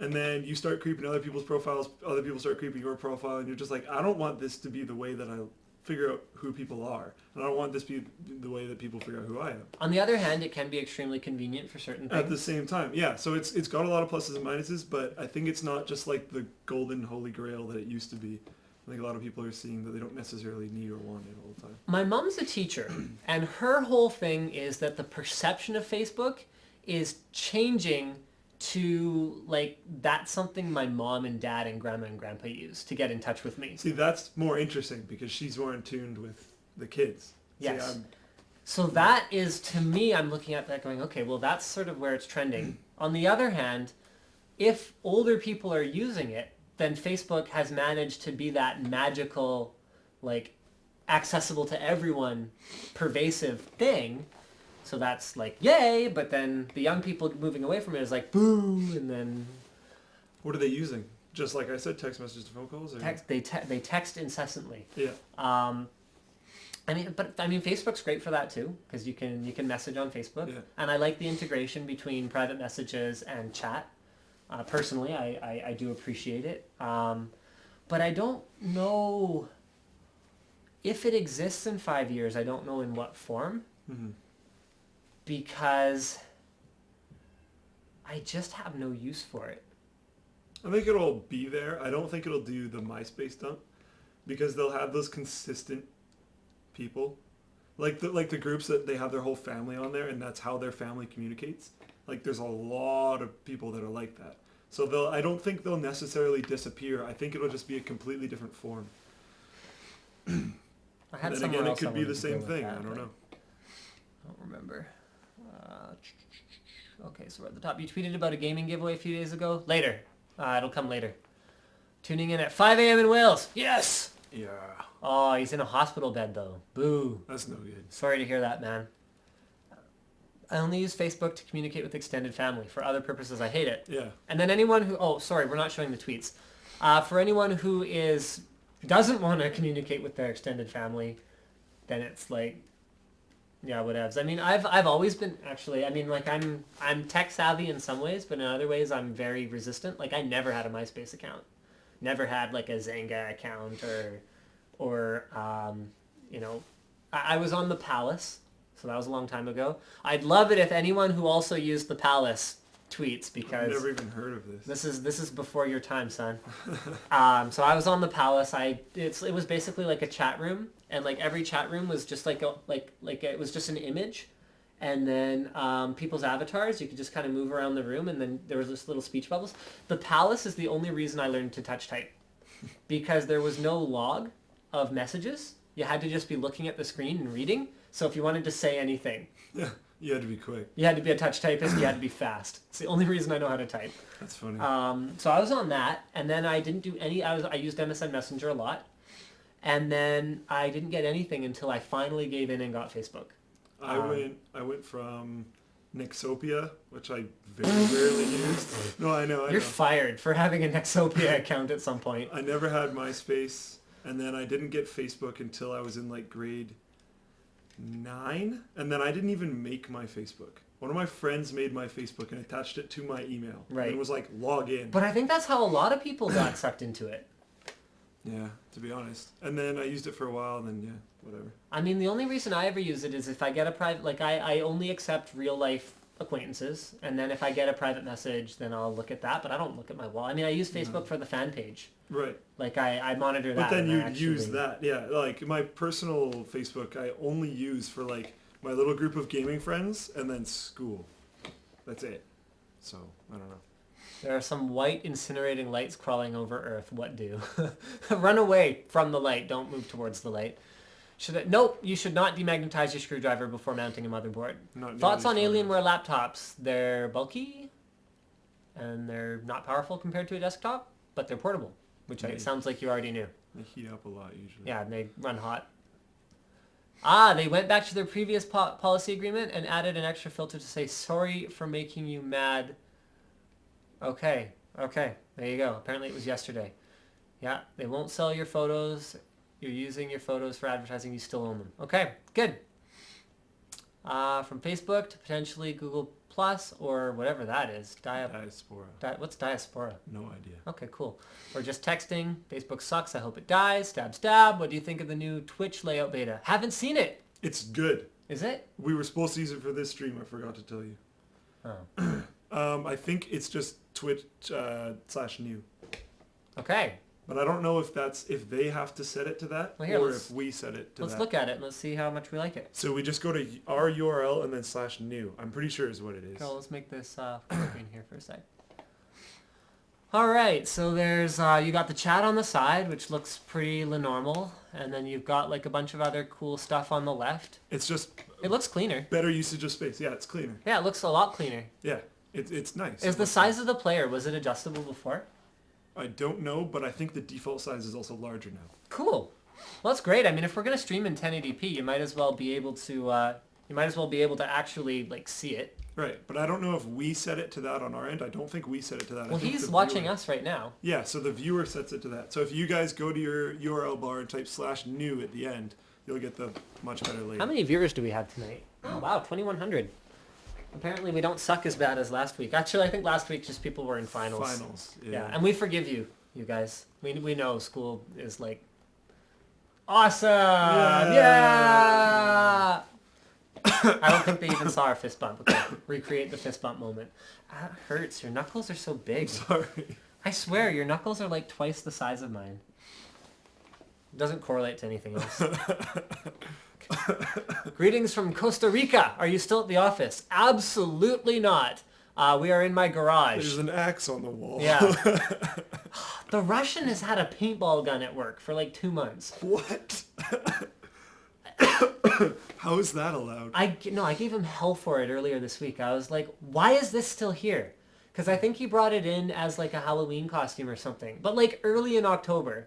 And then you start creeping other people's profiles, other people start creeping your profile, and you're just like, I don't want this to be the way that I figure out who people are. And I don't want this to be the way that people figure out who I am. On the other hand, it can be extremely convenient for certain things. At the same time, yeah. So it's got a lot of pluses and minuses, but I think it's not just like the golden holy grail that it used to be. I think a lot of people are seeing that they don't necessarily need or want it all the time. My mom's a teacher, and her whole thing is that the perception of Facebook is changing to, like, that's something my mom and dad and grandma and grandpa use to get in touch with me. See, that's more interesting because she's more in tune with the kids. Yes. See, So that is, to me, I'm looking at that going, okay, well, that's sort of where it's trending. On the other hand, if older people are using it, then Facebook has managed to be that magical, like, accessible to everyone, pervasive thing. So that's like, yay, but then the young people moving away from it is like, boo, and then... What are they using? Just like I said, text messages to phone calls? Or? They text incessantly. Yeah. I mean, Facebook's great for that too, because you can message on Facebook, Yeah. and I like the integration between private messages and chat. Personally, I do appreciate it, but I don't know if it exists in 5 years. I don't know in what form, because I just have no use for it. I think it'll be there. I don't think it'll do the MySpace dump because they'll have those consistent people, like the groups that they have their whole family on there, and that's how their family communicates. Like there's a lot of people that are like that. So I don't think they'll necessarily disappear. I think it'll just be a completely different form. I had And somewhere again, it else could I be wanted the to same go with thing. that, I don't but know. I don't remember. Okay, so we're at the top. You tweeted about a gaming giveaway a few days ago. Later. It'll come later. Tuning in at 5 a.m. in Wales. Yes! Yeah. Oh, he's in a hospital bed, though. Boo. That's no good. Sorry to hear that, man. I only use Facebook to communicate with extended family. For other purposes, I hate it. Yeah. And then anyone who... Oh, sorry, we're not showing the tweets. For anyone who doesn't want to communicate with their extended family, then it's like... Yeah, whatevs. I mean, I've always been actually. I mean, like I'm tech savvy in some ways, but in other ways I'm very resistant. Like I never had a MySpace account, never had like a Zanga account or you know, I was on the Palace, so that was a long time ago. I'd love it if anyone who also used the Palace tweets because I've never even heard of this. This is before your time, son. So I was on the Palace. It was basically like a chat room, and like every chat room was just like it was just an image, and then people's avatars. You could just kind of move around the room, and then there was this little speech bubbles. The Palace is the only reason I learned to touch type, because there was no log of messages. You had to just be looking at the screen and reading. So if you wanted to say anything, Yeah, you had to be quick. you had to be a touch typist. You had to be fast. It's the only reason I know how to type. That's funny. So I was on that, and then I didn't do any. I used MSN Messenger a lot, and then I didn't get anything until I finally gave in and got Facebook. I went from Nexopia, which I very rarely used. No, I know. You're fired for having a Nexopia account at some point. I never had MySpace, and then I didn't get Facebook until I was in like grade 9, and then I didn't even make my Facebook. One of my friends made my Facebook and attached it to my email. Right. And it was like, log in. But I think that's how a lot of people got sucked into it. Yeah, to be honest. And then I used it for a while, and then, yeah, whatever. I mean, the only reason I ever use it is if I get a private, like I only accept real life acquaintances, and then if I get a private message, then I'll look at that, but I don't look at my wall. I mean, I use Facebook for the fan page. Right. Like I monitor that. But then and you I actually use that, yeah. Like my personal Facebook, I only use for like my little group of gaming friends, and then school. That's it. So, I don't know. There are some white incinerating lights crawling over Earth. What do? Run away from the light. Don't move towards the light. Nope, you should not demagnetize your screwdriver before mounting a motherboard. Thoughts on Alienware laptops? They're bulky, and they're not powerful compared to a desktop, but they're portable, which it sounds like you already knew. They heat up a lot usually. Yeah, and they run hot. They went back to their previous policy agreement and added an extra filter to say, sorry for making you mad. Okay, there you go. Apparently it was yesterday. Yeah, they won't sell your photos. You're using your photos for advertising. You still own them. Okay, good. From Facebook to potentially Google Plus or whatever that is. Diaspora. What's diaspora? No idea. Okay, cool. Or just texting. Facebook sucks. I hope it dies. Stab, stab. What do you think of the new Twitch layout beta? Haven't seen it. It's good. Is it? We were supposed to use it for this stream. I forgot to tell you. Oh. I think it's just Twitch /new. Okay. But I don't know if they have to set it to that, Well, here, or if we set it to that. Let's look at it and let's see how much we like it. So we just go to our URL and then /new. I'm pretty sure is what it is. Okay, well, let's make this full screen here for a sec. All right, so there's you got the chat on the side, which looks pretty normal, and then you've got like a bunch of other cool stuff on the left. It's just It looks cleaner. better usage of space. Yeah, it's cleaner. Yeah, it looks a lot cleaner. Yeah, it's nice. Is the size of the player, was it adjustable before? I don't know, but I think the default size is also larger now. Cool. Well, that's great. I mean, if we're gonna stream in 1080p, you might as well be able to actually like see it. Right, but I don't know if we set it to that on our end. I don't think we set it to that. Well, he's watching us right now. Yeah, so the viewer sets it to that. So if you guys go to your URL bar and type /new at the end, you'll get the much better layout. How many viewers do we have tonight? Oh wow, 2,100. Apparently we don't suck as bad as last week. Actually, I think last week just people were in finals. Finals, Yeah, and we forgive you, you guys. We know school is like awesome. Yeah. I don't think they even saw our fist bump. Okay, recreate the fist bump moment. That hurts. Your knuckles are so big. Sorry. I swear, your knuckles are like twice the size of mine. It doesn't correlate to anything else. Greetings from Costa Rica. Are you still at the office? Absolutely not. We are in my garage. There's an axe on the wall. Yeah. The Russian has had a paintball gun at work for like 2 months. What? How is that allowed? I gave him hell for it earlier this week. I was like, why is this still here? Because I think he brought it in as like a Halloween costume or something. But like early in October.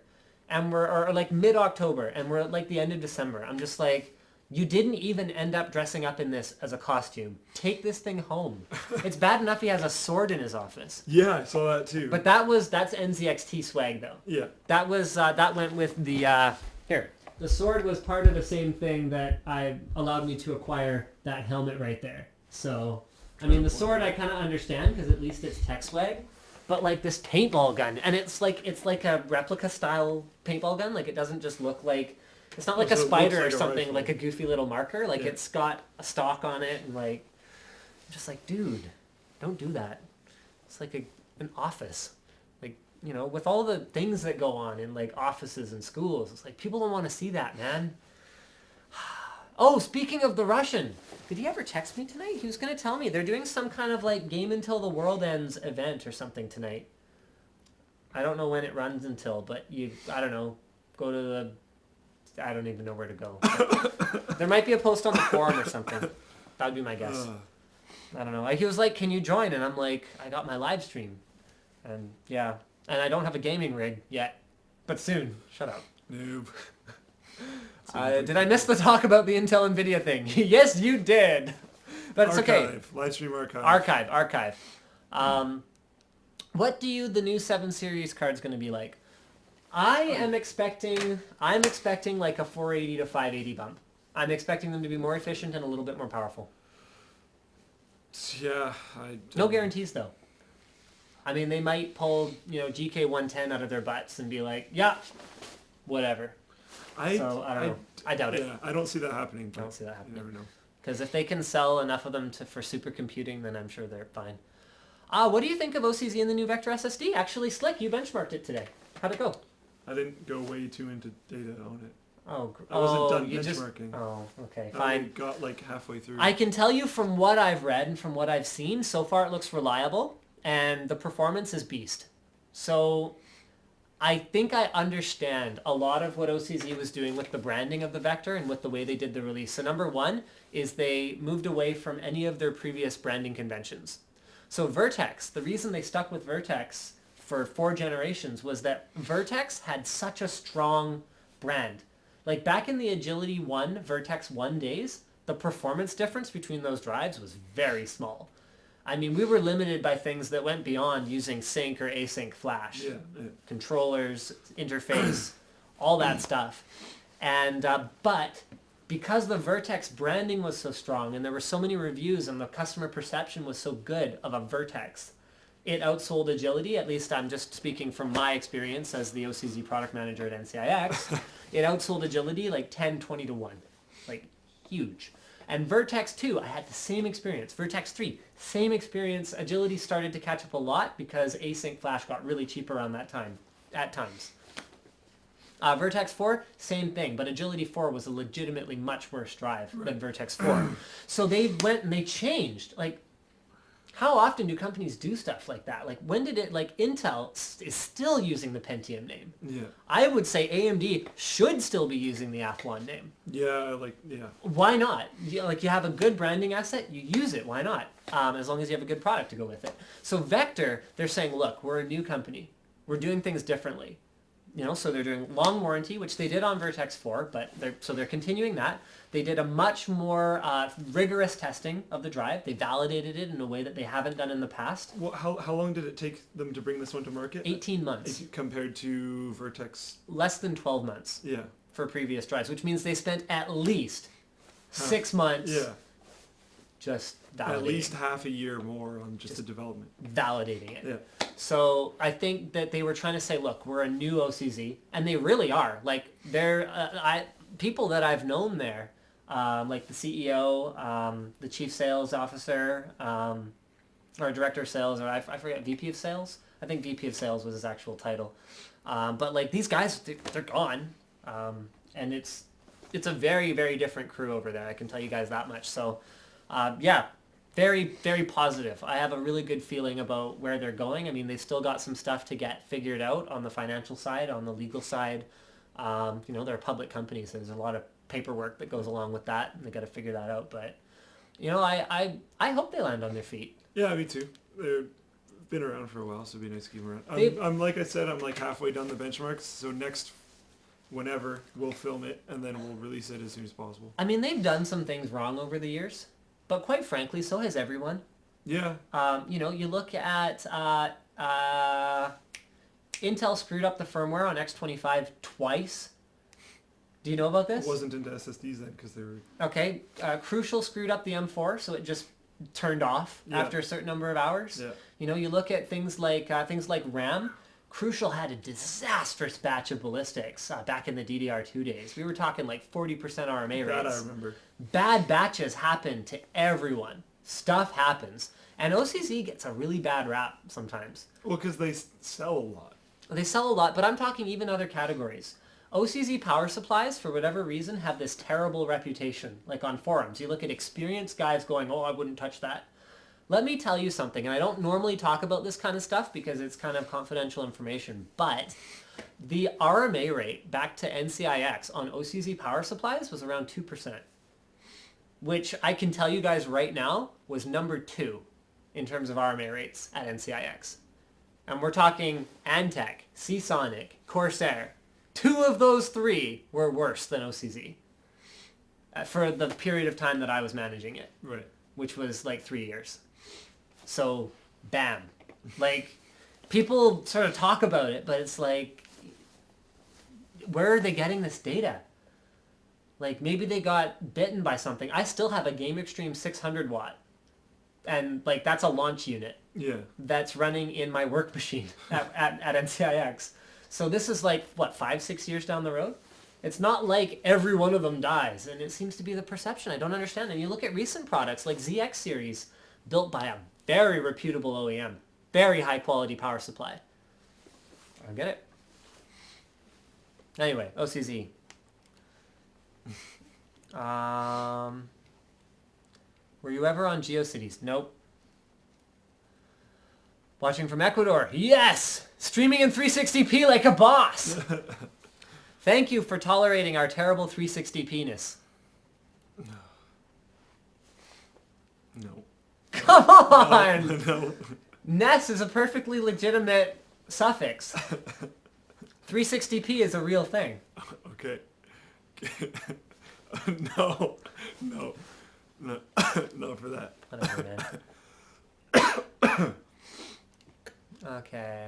Or like mid-October, and we're at like the end of December. I'm just like, you didn't even end up dressing up in this as a costume. Take this thing home. It's bad enough he has a sword in his office. Yeah, I saw that too. But that's NZXT swag though. Yeah. That went with the here. The sword was part of the same thing that allowed me to acquire that helmet right there. So, I mean, the sword I kind of understand because at least it's tech swag. But like this paintball gun, and it's like a replica style paintball gun. Like it doesn't just look like, it's not like a So it spider or looks like a something, rifle. like a goofy little marker. Like Yeah. it's got a stock on it, and like, I'm just like, dude, don't do that. It's like an office, like, you know, with all the things that go on in like offices and schools. It's like people don't want to see that, man. Oh, speaking of the Russian, did he ever text me tonight? He was going to tell me they're doing some kind of like game until the world ends event or something tonight. I don't know when it runs until, but I don't know, go to the, I don't even know where to go. There might be a post on the forum or something. That would be my guess. I don't know. He was like, can you join? And I'm like, I got my live stream. And yeah, and I don't have a gaming rig yet, but soon. Shut up. Noob. Did I miss the talk about the Intel NVIDIA thing? Yes, you did. But it's okay. Archive. Live stream archive. Archive. What the new 7 Series card's going to be like? I'm expecting like a 480 to 580 bump. I'm expecting them to be more efficient and a little bit more powerful. Yeah. No guarantees though. I mean, they might pull, GK 110 out of their butts and be like, yeah, whatever. I don't know. I doubt it. Yeah, I don't see that happening. I don't see that happening. You never know. Because if they can sell enough of them for supercomputing, then I'm sure they're fine. What do you think of OCZ and the new Vector SSD? Actually, Slick, you benchmarked it today. How'd it go? I didn't go way too into data on it. Oh, I wasn't done you benchmarking. Okay, I fine. got like halfway through. I can tell you from what I've read and from what I've seen, so far it looks reliable, and the performance is beast. So I think I understand a lot of what OCZ was doing with the branding of the Vector and with the way they did the release. So number one is they moved away from any of their previous branding conventions. So Vertex, the reason they stuck with Vertex for 4 generations was that Vertex had such a strong brand. Like back in the Agility 1, Vertex 1 days, the performance difference between those drives was very small. I mean, we were limited by things that went beyond using sync or async flash. Yeah. Controllers, interface, all that stuff. And but because the Vertex branding was so strong and there were so many reviews and the customer perception was so good of a Vertex, it outsold Agility. At least I'm just speaking from my experience as the OCZ product manager at NCIX. It outsold Agility like 10, 20 to 1. Like huge. And Vertex 2, I had the same experience. Vertex 3, same experience. Agility started to catch up a lot because async flash got really cheap around that time, at times. Vertex 4, same thing, but Agility 4 was a legitimately much worse drive than Vertex 4. So they went and they changed. Like, how often do companies do stuff like that? Like, when did it, like, Intel is still using the Pentium name. Yeah. I would say AMD should still be using the Athlon name. Yeah, Why not? You have a good branding asset, you use it. Why not? As long as you have a good product to go with it. So Vector, they're saying, look, we're a new company. We're doing things differently. So they're doing long warranty, which they did on Vertex 4, but they're continuing that. They did a much more rigorous testing of the drive. They validated it in a way that they haven't done in the past. Well, how long did it take them to bring this one to market? 18 months. Compared to Vertex? Less than 12 months. Yeah. For previous drives, which means they spent at least 6 months. Yeah. Just validating. At least half a year more on just the development. Validating it. Yeah. So I think that they were trying to say, look, we're a new OCZ, and they really are. Like they're people that I've known there, like the CEO, the chief sales officer, or director of sales, or I forget, VP of sales. I think VP of sales was his actual title. But like these guys, they're gone, and it's a very, very different crew over there. I can tell you guys that much. So. Yeah, very, very positive. I have a really good feeling about where they're going. I mean, they still got some stuff to get figured out on the financial side, on the legal side. They're a public company, so there's a lot of paperwork that goes along with that, and they got to figure that out. But, I hope they land on their feet. Yeah, me too. They've been around for a while, so it'd be nice to keep them around. I'm like I said, I'm like halfway done the benchmarks, so whenever, we'll film it, and then we'll release it as soon as possible. I mean, they've done some things wrong over the years. But quite frankly, so has everyone. Yeah. You look at Intel screwed up the firmware on X25 twice. Do you know about this? I wasn't into SSDs then because they were... Okay, Crucial screwed up the M4, so it just turned off after a certain number of hours. Yeah. You know, you look at things like RAM. Crucial had a disastrous batch of ballistics back in the DDR2 days. We were talking like 40% RMA rates. That I remember. Bad batches happen to everyone. Stuff happens. And OCZ gets a really bad rap sometimes. Well, because they sell a lot. They sell a lot, but I'm talking even other categories. OCZ power supplies, for whatever reason, have this terrible reputation. Like on forums, you look at experienced guys going, oh, I wouldn't touch that. Let me tell you something, and I don't normally talk about this kind of stuff because it's kind of confidential information, but the RMA rate back to NCIX on OCZ power supplies was around 2%, which I can tell you guys right now was number 2 in terms of RMA rates at NCIX. And we're talking Antec, Seasonic, Corsair. 2 of those 3 were worse than OCZ for the period of time that I was managing it. Right. Which was like 3 years. So, bam. Like, people sort of talk about it, but it's like, where are they getting this data? Like, maybe they got bitten by something. I still have a Game Extreme 600 watt. And, like, that's a launch unit. Yeah. That's running in my work machine at NCIX. So this is like, what, 5-6 years down the road? It's not like every one of them dies, and it seems to be the perception. I don't understand. And you look at recent products like ZX series, built by a very reputable OEM, very high quality power supply. I don't get it. Anyway, OCZ. Were you ever on GeoCities? Nope. Watching from Ecuador. Yes! Streaming in 360p like a boss! Thank you for tolerating our terrible 360p-ness. No. Come on! No. Ness is a perfectly legitimate suffix. 360p is a real thing. Okay. No. No. No. Not for that. Whatever, man. Okay.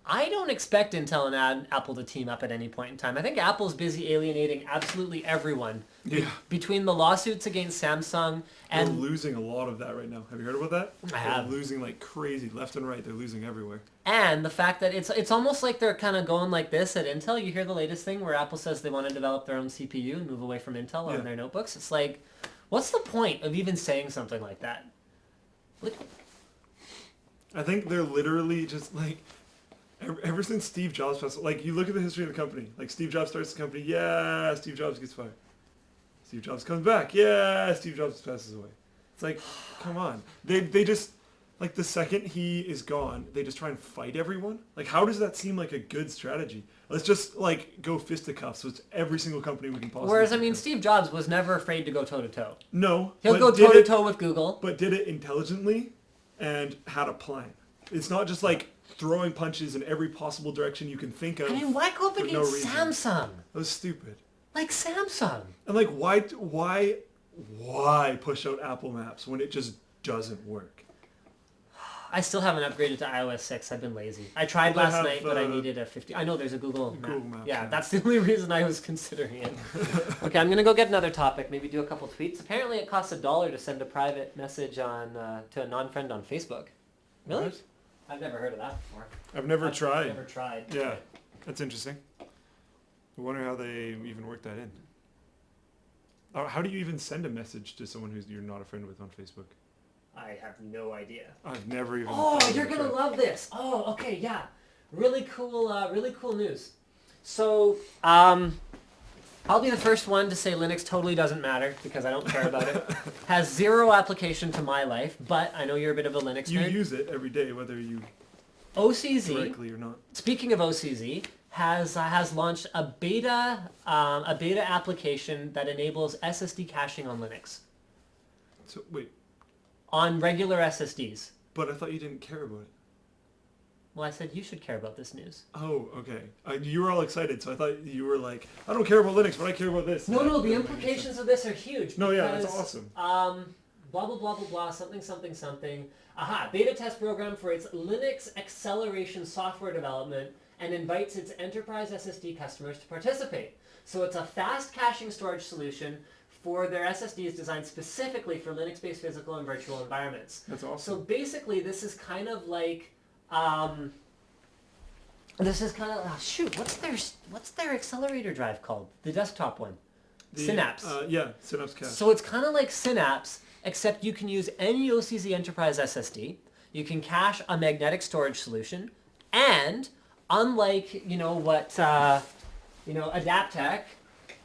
I don't expect Intel and Apple to team up at any point in time. I think Apple's busy alienating absolutely everyone. Yeah. Between the lawsuits against Samsung They're and... losing a lot of that right now. Have you heard about that? I have. They're losing like crazy left and right. They're losing everywhere. And the fact that it's almost like they're kind of going like this at Intel. You hear the latest thing where Apple says they want to develop their own CPU and move away from Intel on their notebooks. It's like, what's the point of even saying something like that? Like, I think they're literally just like, ever since Steve Jobs passed, like you look at the history of the company, like Steve Jobs starts the company, yeah, Steve Jobs gets fired. Steve Jobs comes back, yeah, Steve Jobs passes away. It's like, come on. They just, like the second he is gone, they just try and fight everyone. Like how does that seem like a good strategy? Let's just like go fisticuffs. So it's every single company we can possibly. Whereas, I mean, Steve Jobs was never afraid to go toe-to-toe. No. He'll go toe-to-toe with Google. But did it intelligently and had a plan. It's not just like throwing punches in every possible direction you can think of. I mean, why go up for against no reason. Samsung? That was stupid. Like Samsung. And like, why push out Apple Maps when it just doesn't work? I still haven't upgraded to iOS 6. I've been lazy. I tried Well, last night, but I needed a 50. I know there's a Google Map. Maps, Yeah, yeah. that's the only reason I was considering it. Okay, I'm going to go get another topic, maybe do a couple tweets. Apparently it costs $1 to send a private message on to a non-friend on Facebook. Really? What? I've never heard of that before. I've never tried. Never tried. Yeah, that's interesting. I wonder how they even work that in. How do you even send a message to someone you're not a friend with on Facebook? I have no idea. I've never even. Oh, thought of you're it, gonna right? love this. Oh, okay, yeah, really cool news. So, I'll be the first one to say Linux totally doesn't matter because I don't care about it. Has zero application to my life, but I know you're a bit of a Linux You nerd. use it every day, whether you OCZ. directly or not. Speaking of OCZ, has launched a beta application that enables SSD caching on Linux So wait, on regular SSDs. but I thought you didn't care about it. Well, I said you should care about this news. Oh, okay. You were all excited, so I thought you were like, I don't care about Linux, but I care about this. No, the implications of this are huge. No, yeah, that's because, awesome. Blah, blah, blah, blah, blah, something. Aha, beta test program for its Linux acceleration software development and invites its enterprise SSD customers to participate. So it's a fast caching storage solution for their SSDs designed specifically for Linux-based physical and virtual environments. That's awesome. So basically, this is kind of like, shoot, what's their accelerator drive called? The desktop one. Synapse. Yeah, Synapse Cache. So it's kind of like Synapse, except you can use any OCZ Enterprise SSD. You can cache a magnetic storage solution, and unlike Adaptec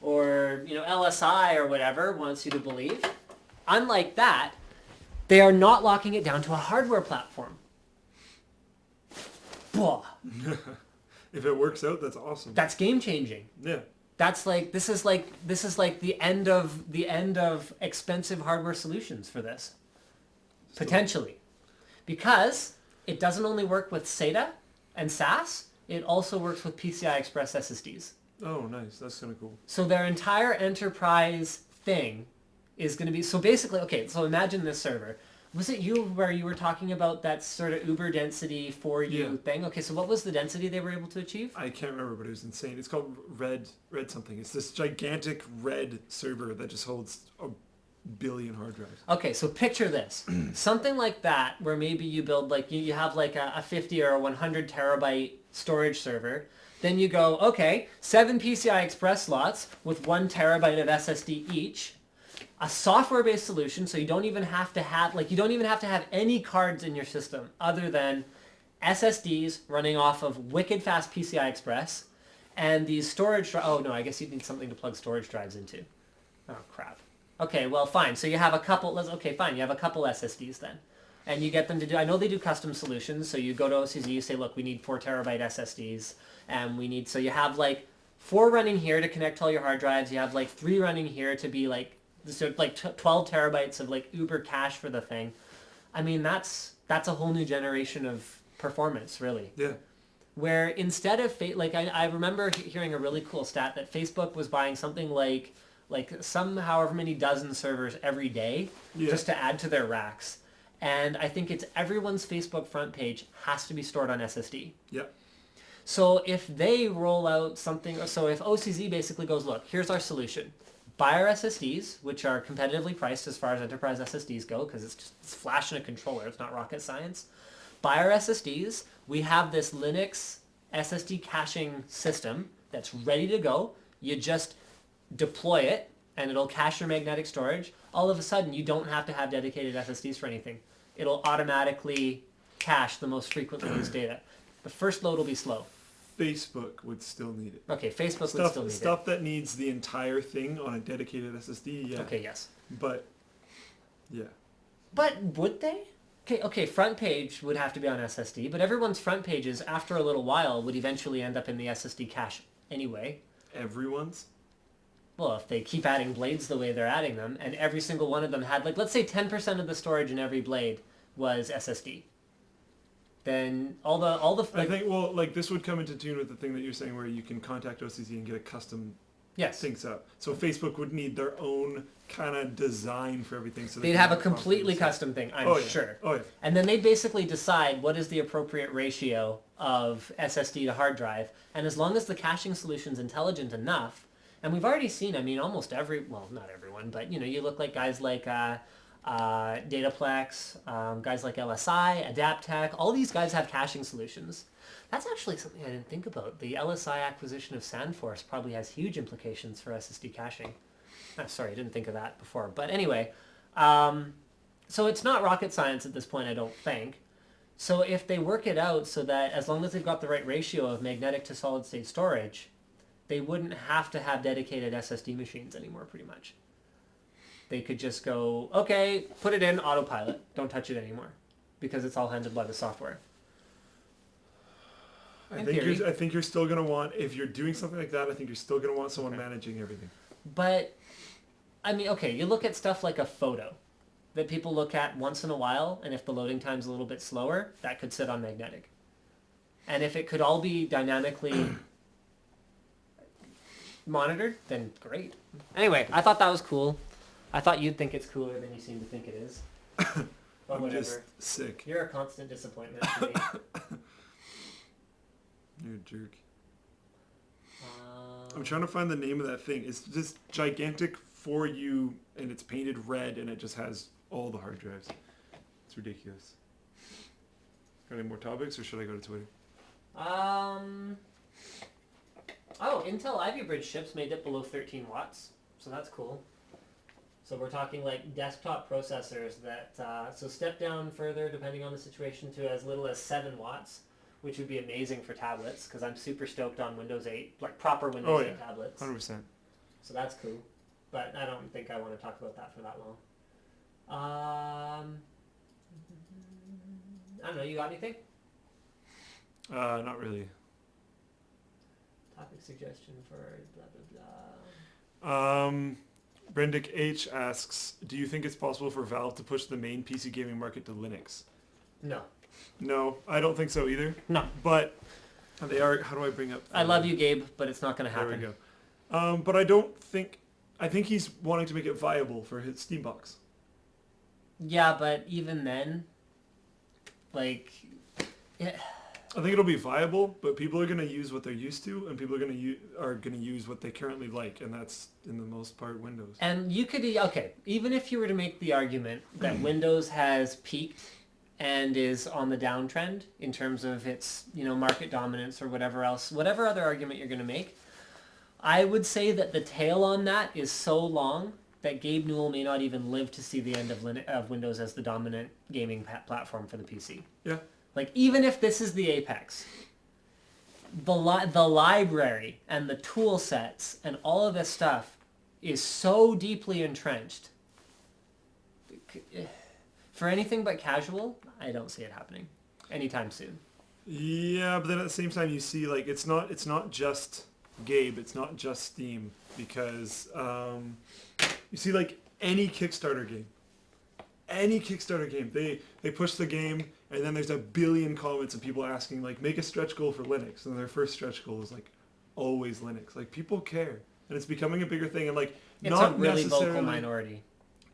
or LSI or whatever wants you to believe, unlike that, they are not locking it down to a hardware platform. Blah. If it works out, that's awesome. That's game changing. Yeah. That's like this is like the end of expensive hardware solutions for this. Potentially. Because it doesn't only work with SATA and SAS, it also works with PCI Express SSDs. Oh, nice. That's kind of cool. So their entire enterprise thing is going to be, so basically, okay, so imagine this server. Was it you where you were talking about that sort of uber density for you thing? Okay, so what was the density they were able to achieve? I can't remember, but it was insane. It's called Red something. It's this gigantic red server that just holds a billion hard drives. Okay, so picture this. Something like that where maybe you build like, you have like a 50 or a 100 terabyte storage server. Then you go, okay, 7 PCI Express slots with 1 terabyte of SSD each. A software-based solution, so you don't even have to have any cards in your system other than SSDs running off of wicked fast PCI Express, and these storage. Oh no, I guess you'd need something to plug storage drives into. Oh crap. Okay, well fine. So you have a couple. Okay, fine. You have a couple SSDs then, and you get them to do. I know they do custom solutions. So you go to OCZ, you say, look, we need 4 terabyte SSDs, and we need. So you have like 4 running here to connect to all your hard drives. You have like 3 running here to be like. So like 12 terabytes of like uber cache for the thing. I mean, that's a whole new generation of performance, really. Yeah. Where instead of I remember hearing a really cool stat that Facebook was buying something like some however many dozen servers every day just to add to their racks. And I think it's everyone's Facebook front page has to be stored on SSD. Yeah. So if they roll out something, so if OCZ basically goes, look, here's our solution. Buy our SSDs, which are competitively priced as far as enterprise SSDs go, because it's flash and a controller. It's not rocket science. Buy our SSDs. We have this Linux SSD caching system that's ready to go. You just deploy it, and it'll cache your magnetic storage. All of a sudden, you don't have to have dedicated SSDs for anything. It'll automatically cache the most frequently used data. The first load will be slow. Facebook would still need it. Okay, Facebook would still need it. Stuff that needs the entire thing on a dedicated SSD, yeah. Okay, yes. But, yeah. But would they? Okay, front page would have to be on SSD, but everyone's front pages, after a little while, would eventually end up in the SSD cache anyway. Everyone's? Well, if they keep adding blades the way they're adding them, and every single one of them had, like, let's say 10% of the storage in every blade was SSD. Then all the I think, well, like, this would come into tune with the thing that you're saying where you can contact OCZ and get a custom thing set up. So Facebook would need their own kind of design for everything. So they'd have a completely custom thing, I'm sure. Oh, yeah. And then they basically decide what is the appropriate ratio of SSD to hard drive. And as long as the caching solution's intelligent enough, and we've already seen, I mean, almost not everyone, but, you look like guys like Dataplex, guys like LSI, Adaptec, all these guys have caching solutions. That's actually something I didn't think about. The LSI acquisition of Sandforce probably has huge implications for SSD caching. Sorry, I didn't think of that before. But anyway, so it's not rocket science at this point, I don't think. So if they work it out so that as long as they've got the right ratio of magnetic to solid state storage, they wouldn't have to have dedicated SSD machines anymore, pretty much. They could just go, okay, put it in autopilot. Don't touch it anymore because it's all handled by the software. I think you're still going to want, if you're doing something like that, I think you're still going to want someone managing everything. But, I mean, okay, you look at stuff like a photo that people look at once in a while, and if the loading time's a little bit slower, that could sit on magnetic. And if it could all be dynamically monitored, then great. Anyway, I thought that was cool. I thought you'd think it's cooler than you seem to think it is. But I'm just sick. You're a constant disappointment to me. You're a jerk. I'm trying to find the name of that thing. It's just gigantic for you, and it's painted red, and it just has all the hard drives. It's ridiculous. Got any more topics, or should I go to Twitter? Oh, Intel Ivy Bridge chips made it below 13 watts, so that's cool. So we're talking like desktop processors that, so step down further depending on the situation to as little as 7 watts, which would be amazing for tablets, because I'm super stoked on Windows 8, like proper Windows 8 tablets. 100%. So that's cool, but I don't think I want to talk about that for that long. I don't know, you got anything? Not really. Topic suggestion for blah, blah, blah. Brendick H asks, do you think it's possible for Valve to push the main PC gaming market to Linux? No. No, I don't think so either. No. But they are, how do I bring up... I love you, Gabe, but it's not going to happen. There we go. But I think he's wanting to make it viable for his Steam box. Yeah, but even then, like... Yeah. I think it'll be viable, but people are going to use what they're used to, and people are going to use what they currently like, and that's, in the most part, Windows. And you could... Okay, even if you were to make the argument that Windows has peaked and is on the downtrend in terms of its, market dominance or whatever else, whatever other argument you're going to make, I would say that the tail on that is so long that Gabe Newell may not even live to see the end of Windows as the dominant gaming platform for the PC. Yeah. Like, even if this is the apex, the library and the tool sets and all of this stuff is so deeply entrenched. For anything but casual, I don't see it happening anytime soon. Yeah, but then at the same time, you see, like, it's not just Gabe, it's not just Steam, because you see, like, any Kickstarter game, they push the game, and then there's a billion comments of people asking, like, make a stretch goal for Linux, and their first stretch goal is, like, always Linux. Like, people care, and it's becoming a bigger thing, and, like, it's not a really necessarily vocal minority.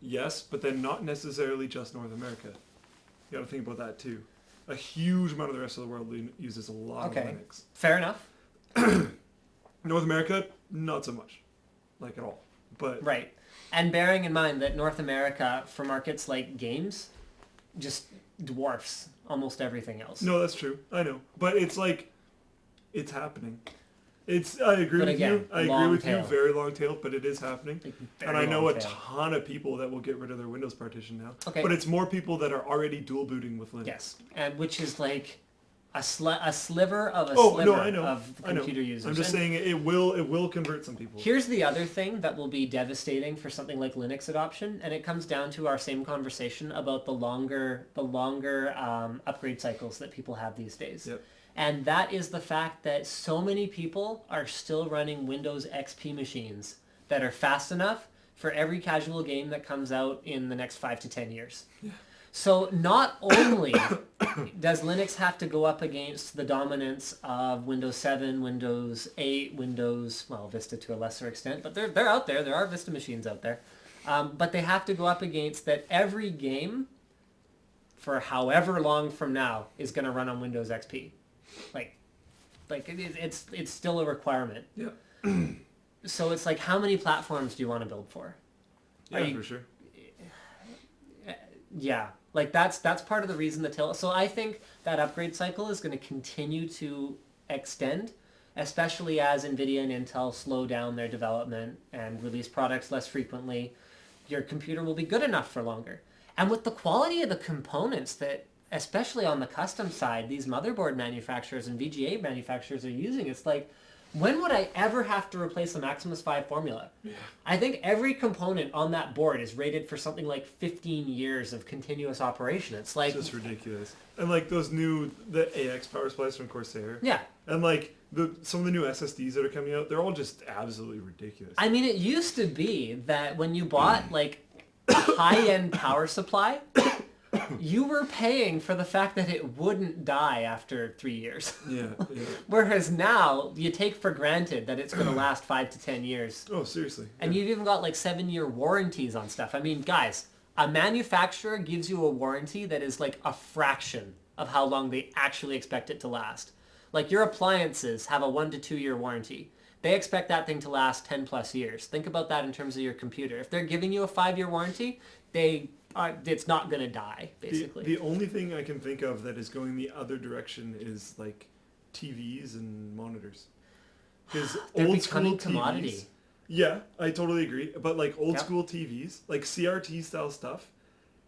Yes, but then not necessarily just North America. You got to think about that too. A huge amount of the rest of the world uses a lot of Linux. Fair enough. North America, not so much, like at all. But right, and bearing in mind that North America, for markets like games, just dwarfs almost everything else. No, that's true. I know, but it's like, it's happening. I agree with you. I agree with you. Very long tail, but it is happening. And I know a ton of people that will get rid of their Windows partition now. Okay. But it's more people that are already dual booting with Linux. Yes, and which is like a sliver of a of computer users. I'm just saying it will convert some people. Here's the other thing that will be devastating for something like Linux adoption, and it comes down to our same conversation about the longer upgrade cycles that people have these days. Yep. And that is the fact that so many people are still running Windows XP machines that are fast enough for every casual game that comes out in the next 5 to 10 years. Yeah. So not only does Linux have to go up against the dominance of Windows 7, Windows 8, Vista to a lesser extent, but they're out there. There are Vista machines out there. But they have to go up against that every game for however long from now is going to run on Windows XP. Like it's still a requirement. Yeah. So it's like, how many platforms do you want to build for? Yeah, for sure. Yeah, like that's part of the reason so I think that upgrade cycle is going to continue to extend, especially as NVIDIA and Intel slow down their development and release products less frequently. Your computer will be good enough for longer. And with the quality of the components that, especially on the custom side, these motherboard manufacturers and VGA manufacturers are using, it's like, when would I ever have to replace a Maximus 5 formula? Yeah. I think every component on that board is rated for something like 15 years of continuous operation. It's like... It's just ridiculous. And like the AX power supplies from Corsair. Yeah. And like some of the new SSDs that are coming out, they're all just absolutely ridiculous. I mean, it used to be that when you bought like a high-end power supply, you were paying for the fact that it wouldn't die after 3 years. Yeah. Whereas now, you take for granted that it's going to last 5 to 10 years. Oh, seriously. And you've even got like 7-year warranties on stuff. I mean, guys, a manufacturer gives you a warranty that is like a fraction of how long they actually expect it to last. Like your appliances have a 1 to 2 year warranty. They expect that thing to last 10 plus years. Think about that in terms of your computer. If they're giving you a 5-year warranty, it's not going to die, basically. The only thing I can think of that is going the other direction is like TVs and monitors. Because They're old becoming school commodity. TVs, yeah, I totally agree. But like old school TVs, like CRT style stuff,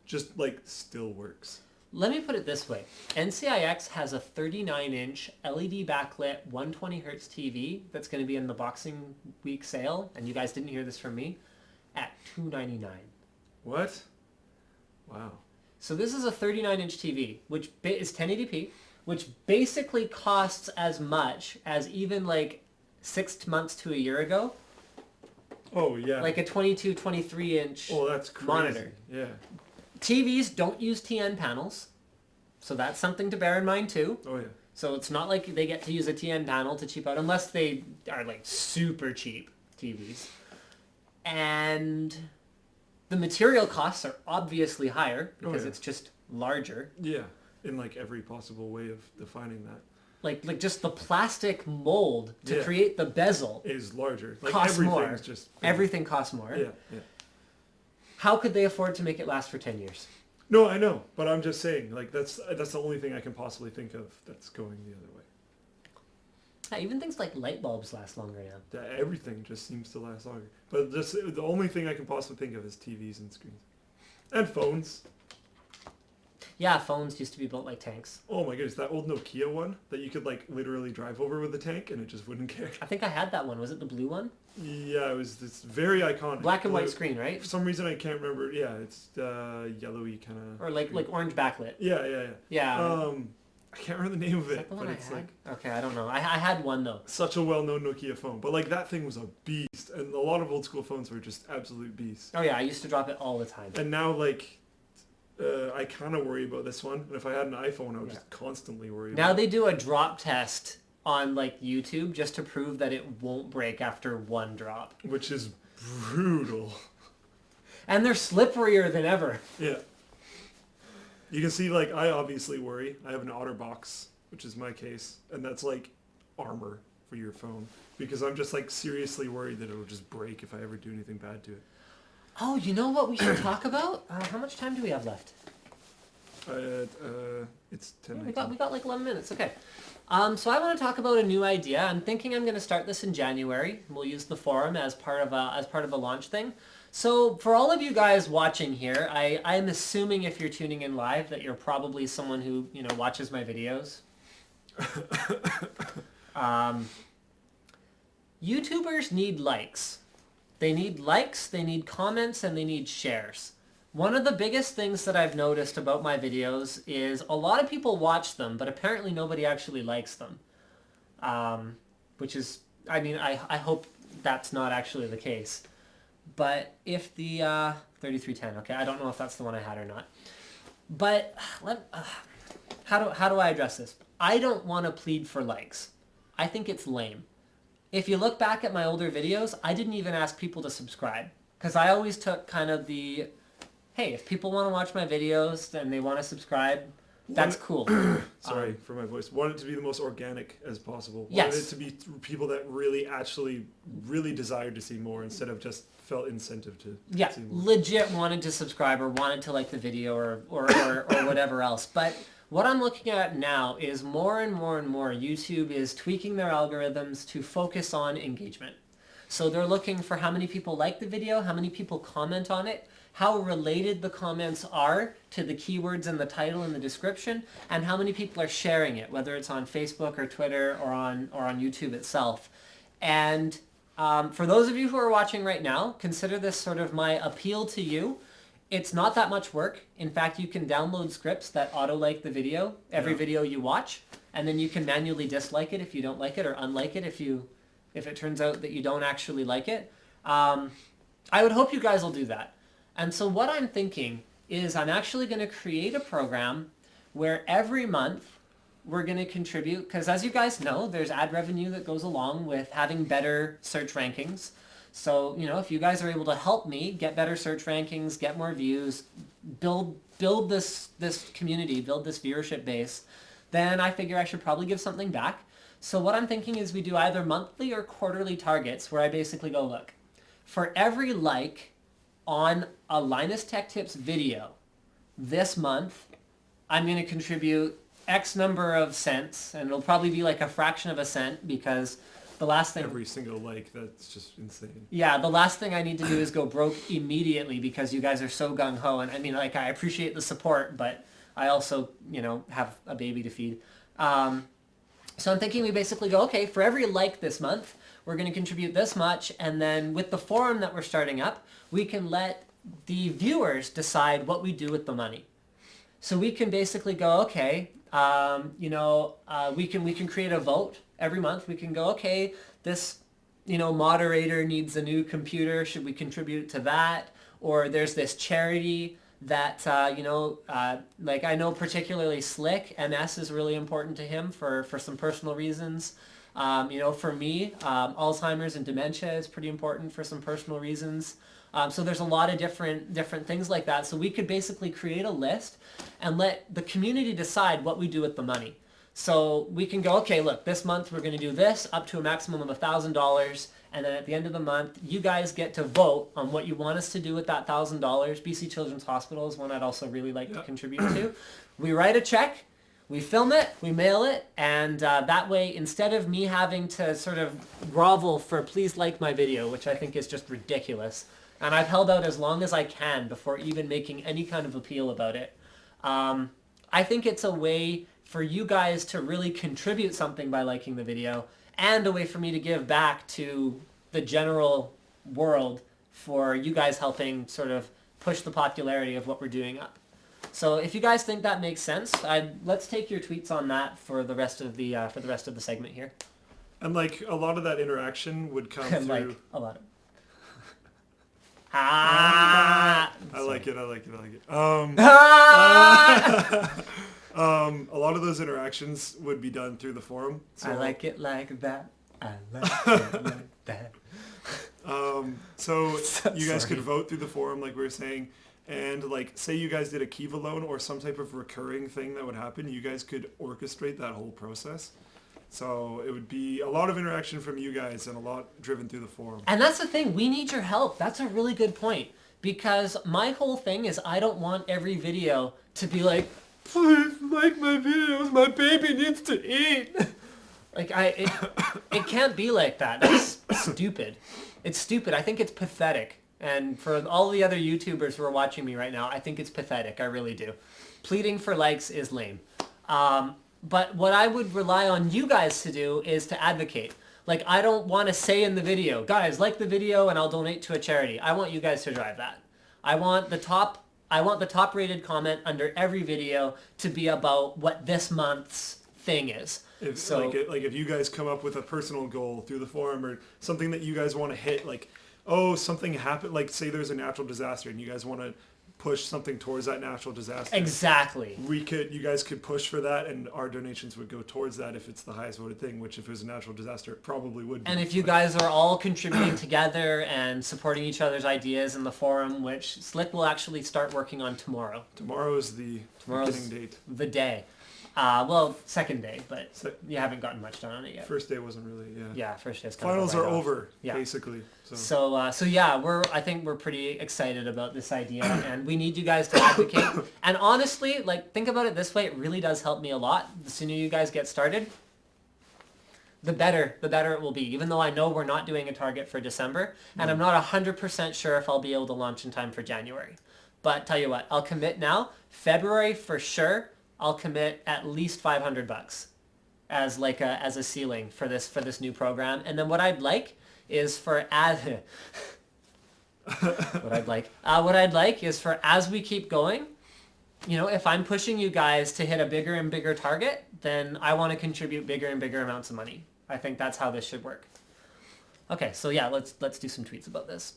just like still works. Let me put it this way. NCIX has a 39-inch LED backlit 120 hertz TV that's going to be in the Boxing Week sale, and you guys didn't hear this from me, at $299. What? Wow. So this is a 39-inch TV, which is 1080p, which basically costs as much as even like 6 months to a year ago. Oh yeah. Like a 22, 23-inch that's crazy. monitor. Yeah. TVs don't use TN panels, so that's something to bear in mind too. Oh yeah. So it's not like they get to use a TN panel to cheap out, unless they are like super cheap TVs. And the material costs are obviously higher because it's just larger. Yeah, in like every possible way of defining that. Like just the plastic mold to create the bezel is larger. Like costs more. everything's just Everything costs more. Yeah, yeah. How could they afford to make it last for 10 years? No, I know, but I'm just saying, like that's the only thing I can possibly think of that's going the other way. Yeah, even things like light bulbs last longer now. Everything just seems to last longer. But just the only thing I can possibly think of is TVs and screens. And phones. Yeah, phones used to be built like tanks. Oh my goodness, that old Nokia one that you could like literally drive over with a tank and it just wouldn't care. I think I had that one. Was it the blue one? Yeah, it was this very iconic. Black and white screen, right? For some reason I can't remember. Yeah, it's yellowy kind of. Or like orange backlit. Yeah. Yeah. I can't remember the name of Is it, that the one but I it's had? like Okay, I don't know. I had one though. such a well-known Nokia phone. But like that thing was a beast, and a lot of old school phones were just absolute beasts. Oh yeah, I used to drop it all the time. And now like. I kind of worry about this one, and if I had an iPhone, I would just constantly worry. Now about they do a drop test on like YouTube just to prove that it won't break after one drop. which is brutal. And they're slipperier than ever. Yeah. You can see, like, I obviously worry. I have an OtterBox, which is my case, and that's like armor for your phone because I'm just like seriously worried that it'll just break if I ever do anything bad to it. Oh, you know what we should talk about? How much time do we have left? It's 10. We got like 11 minutes. Okay. So I want to talk about a new idea. I'm thinking I'm going to start this in January. We'll use the forum as part of a launch thing. So for all of you guys watching here, I'm assuming if you're tuning in live that you're probably someone who watches my videos. YouTubers need likes. They need likes, they need comments, and they need shares. One of the biggest things that I've noticed about my videos is a lot of people watch them, but apparently nobody actually likes them. Which is, I mean, I hope that's not actually the case. But if the 3310, okay, I don't know if that's the one I had or not. But how do I address this? I don't want to plead for likes. I think it's lame. If you look back at my older videos, I didn't even ask people to subscribe. Because I always took kind of the, hey, if people want to watch my videos and they want to subscribe, that's cool. Sorry for my voice. Want it to be the most organic as possible. Yes. Wanted it to be people that really desired to see more instead of just felt incentive to see more. Legit wanted to subscribe or wanted to like the video or whatever else. But what I'm looking at now is more and more YouTube is tweaking their algorithms to focus on engagement. So they're looking for how many people like the video, how many people comment on it, how related the comments are to the keywords in the title and the description, and how many people are sharing it, whether it's on Facebook or Twitter or on YouTube itself. And for those of you who are watching right now, consider this sort of my appeal to you. It's not that much work. In fact, you can download scripts that auto-like the video, every video you watch, and then you can manually dislike it if you don't like it or unlike it if it turns out that you don't actually like it. I would hope you guys will do that. And so what I'm thinking is I'm actually going to create a program where every month we're going to contribute, because as you guys know, there's ad revenue that goes along with having better search rankings. So, if you guys are able to help me get better search rankings, get more views, build this community, build this viewership base, then I figure I should probably give something back. So what I'm thinking is we do either monthly or quarterly targets where I basically go, look, for every like on a Linus Tech Tips video this month, I'm going to contribute X number of cents, and it'll probably be like a fraction of a cent because the last thing... Every single like, that's just insane. Yeah, the last thing I need to do is go broke immediately because you guys are so gung-ho. And I mean, like, I appreciate the support, but I also, you know, have a baby to feed. So I'm thinking we basically go, okay, for every like this month, we're going to contribute this much. And then with the forum that we're starting up, we can let the viewers decide what we do with the money. So we can basically go, okay, we can create a vote every month. We can go, okay, this, moderator needs a new computer. Should we contribute to that? Or there's this charity that, like I know particularly Slick, MS is really important to him for some personal reasons. For me, Alzheimer's and dementia is pretty important for some personal reasons. So there's a lot of different things like that. So we could basically create a list and let the community decide what we do with the money. So we can go, okay, look, this month we're going to do this up to a maximum of $1,000. And then at the end of the month, you guys get to vote on what you want us to do with that $1,000. BC Children's Hospital is one I'd also really like to contribute to. We write a check, we film it, we mail it, and that way, instead of me having to sort of grovel for please like my video, which I think is just ridiculous, and I've held out as long as I can before even making any kind of appeal about it, I think it's a way for you guys to really contribute something by liking the video, and a way for me to give back to the general world for you guys helping sort of push the popularity of what we're doing up. So if you guys think that makes sense, let's take your tweets on that for the rest of the segment here. And like a lot of that interaction would come through. Like a lot of. I like it. A lot of those interactions would be done through the forum. So, I like it like that. I like it like that. So you guys could vote through the forum, like we were saying, and like say you guys did a Kiva loan or some type of recurring thing that would happen, you guys could orchestrate that whole process. So it would be a lot of interaction from you guys and a lot driven through the forum. And that's the thing, we need your help. That's a really good point. Because my whole thing is I don't want every video to be like, please like my videos, my baby needs to eat. Like it can't be like that. That's stupid. It's stupid. I think it's pathetic. And for all the other YouTubers who are watching me right now, I think it's pathetic. I really do. Pleading for likes is lame. But what I would rely on you guys to do is to advocate. Like, I don't want to say in the video, guys, like the video and I'll donate to a charity. I want you guys to drive that. I want the top rated comment under every video to be about what this month's thing is. If you guys come up with a personal goal through the forum or something that you guys want to hit, like, oh, something happened, like say there's a natural disaster and you guys want to push something towards that natural disaster. Exactly. You guys could push for that and our donations would go towards that if it's the highest voted thing, which if it was a natural disaster, it probably would be. And if you guys are all contributing together and supporting each other's ideas in the forum, which Slick will actually start working on tomorrow. Tomorrow's the beginning date. The day. Second day, but you haven't gotten much done on it yet. First day wasn't really, Yeah, first day's kind of Finals are over, basically. So I think we're pretty excited about this idea, and we need you guys to advocate. And honestly, like, think about it this way, it really does help me a lot. The sooner you guys get started, the better it will be, even though I know we're not doing a target for December, and I'm not 100% sure if I'll be able to launch in time for January. But tell you what, I'll commit now. February for sure. I'll commit at least $500 as a ceiling for this new program. And then what I'd like is for as we keep going, if I'm pushing you guys to hit a bigger and bigger target, then I want to contribute bigger and bigger amounts of money. I think that's how this should work. Okay, so yeah, let's do some tweets about this.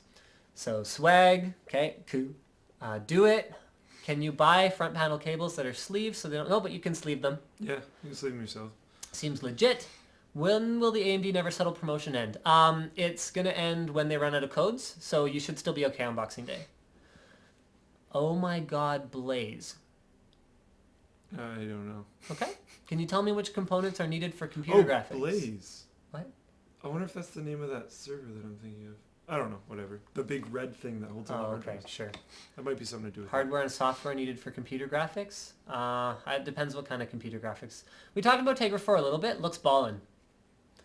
So swag, okay, cool. Do it. Can you buy front panel cables that are sleeves so they don't know, but you can sleeve them? Yeah, you can sleeve them yourself. Seems legit. When will the AMD Never Settle promotion end? It's going to end when they run out of codes, so you should still be okay on Boxing Day. Oh my god, Blaze. I don't know. Okay. Can you tell me which components are needed for computer graphics? Blaze. What? I wonder if that's the name of that server that I'm thinking of. I don't know, whatever. The big red thing that holds on the Oh, hard okay, drives. sure. That might be something to do with Hardware and software needed for computer graphics? It depends what kind of computer graphics. We talked about Tegra 4 a little bit. Looks ballin'.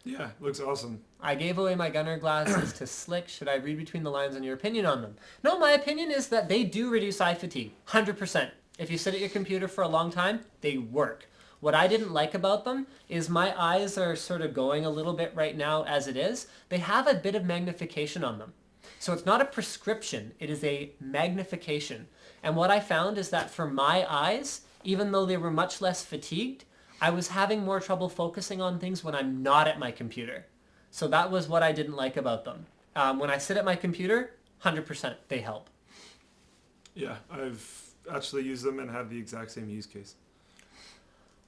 it. Yeah, looks awesome. I gave away my gunner glasses to Slick. Should I read between the lines on your opinion on them? No, my opinion is that they do reduce eye fatigue. 100%. If you sit at your computer for a long time, they work. What I didn't like about them is my eyes are sort of going a little bit right now as it is. They have a bit of magnification on them. So it's not a prescription, it is a magnification. And what I found is that for my eyes, even though they were much less fatigued, I was having more trouble focusing on things when I'm not at my computer. So that was what I didn't like about them. When I sit at my computer, 100% they help. Yeah, I've actually used them and have the exact same use case.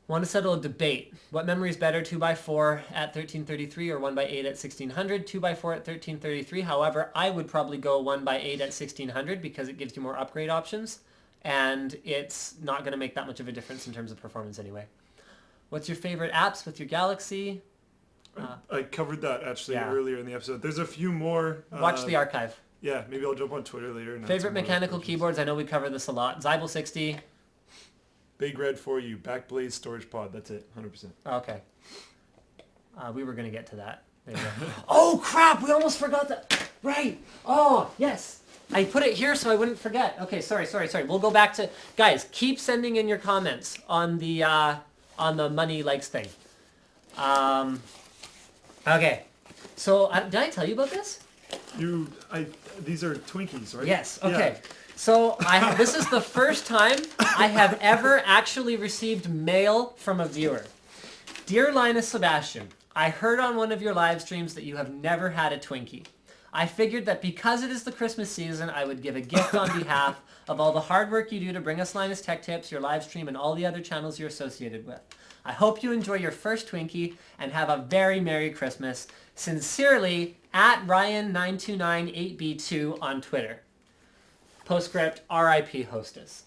Want to settle a debate. What memory is better, 2x4 at 1333 or 1x8 at 1600? 2x4 at 1333. However, I would probably go 1x8 at 1600 because it gives you more upgrade options. And it's not going to make that much of a difference in terms of performance anyway. What's your favorite apps with your Galaxy? I covered that actually Yeah. earlier in the episode. There's a few more. Watch the archive. Yeah, maybe I'll jump on Twitter later. And add Favorite some more mechanical questions. keyboards? I know we cover this a lot. Zybel 60. Big red for you. Backblaze storage pod. That's it. 100%. Okay. We were going to get to that. There you go. Oh, crap! We almost forgot that. Right. Oh, yes. I put it here so I wouldn't forget. Okay, sorry. We'll go back to... Guys, keep sending in your comments on the money likes thing. Okay. So, did I tell you about this? These are Twinkies, right? Yes. Okay. Yeah. So this is the first time I have ever actually received mail from a viewer. Dear Linus Sebastian, I heard on one of your live streams that you have never had a Twinkie. I figured that because it is the Christmas season, I would give a gift on behalf of all the hard work you do to bring us Linus Tech Tips, your live stream, and all the other channels you're associated with. I hope you enjoy your first Twinkie and have a very Merry Christmas. Sincerely, at Ryan9298B2 on Twitter. Postscript, RIP hostess.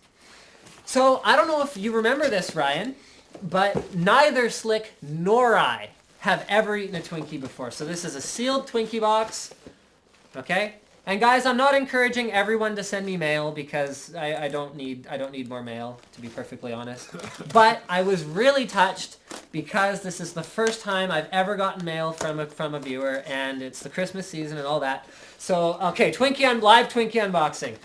So, I don't know if you remember this, Ryan, but neither Slick nor I have ever eaten a Twinkie before. So this is a sealed Twinkie box, okay? And guys, I'm not encouraging everyone to send me mail because I don't need more mail, to be perfectly honest. But I was really touched because this is the first time I've ever gotten mail from a viewer, and it's the Christmas season and all that. So, okay, live Twinkie unboxing.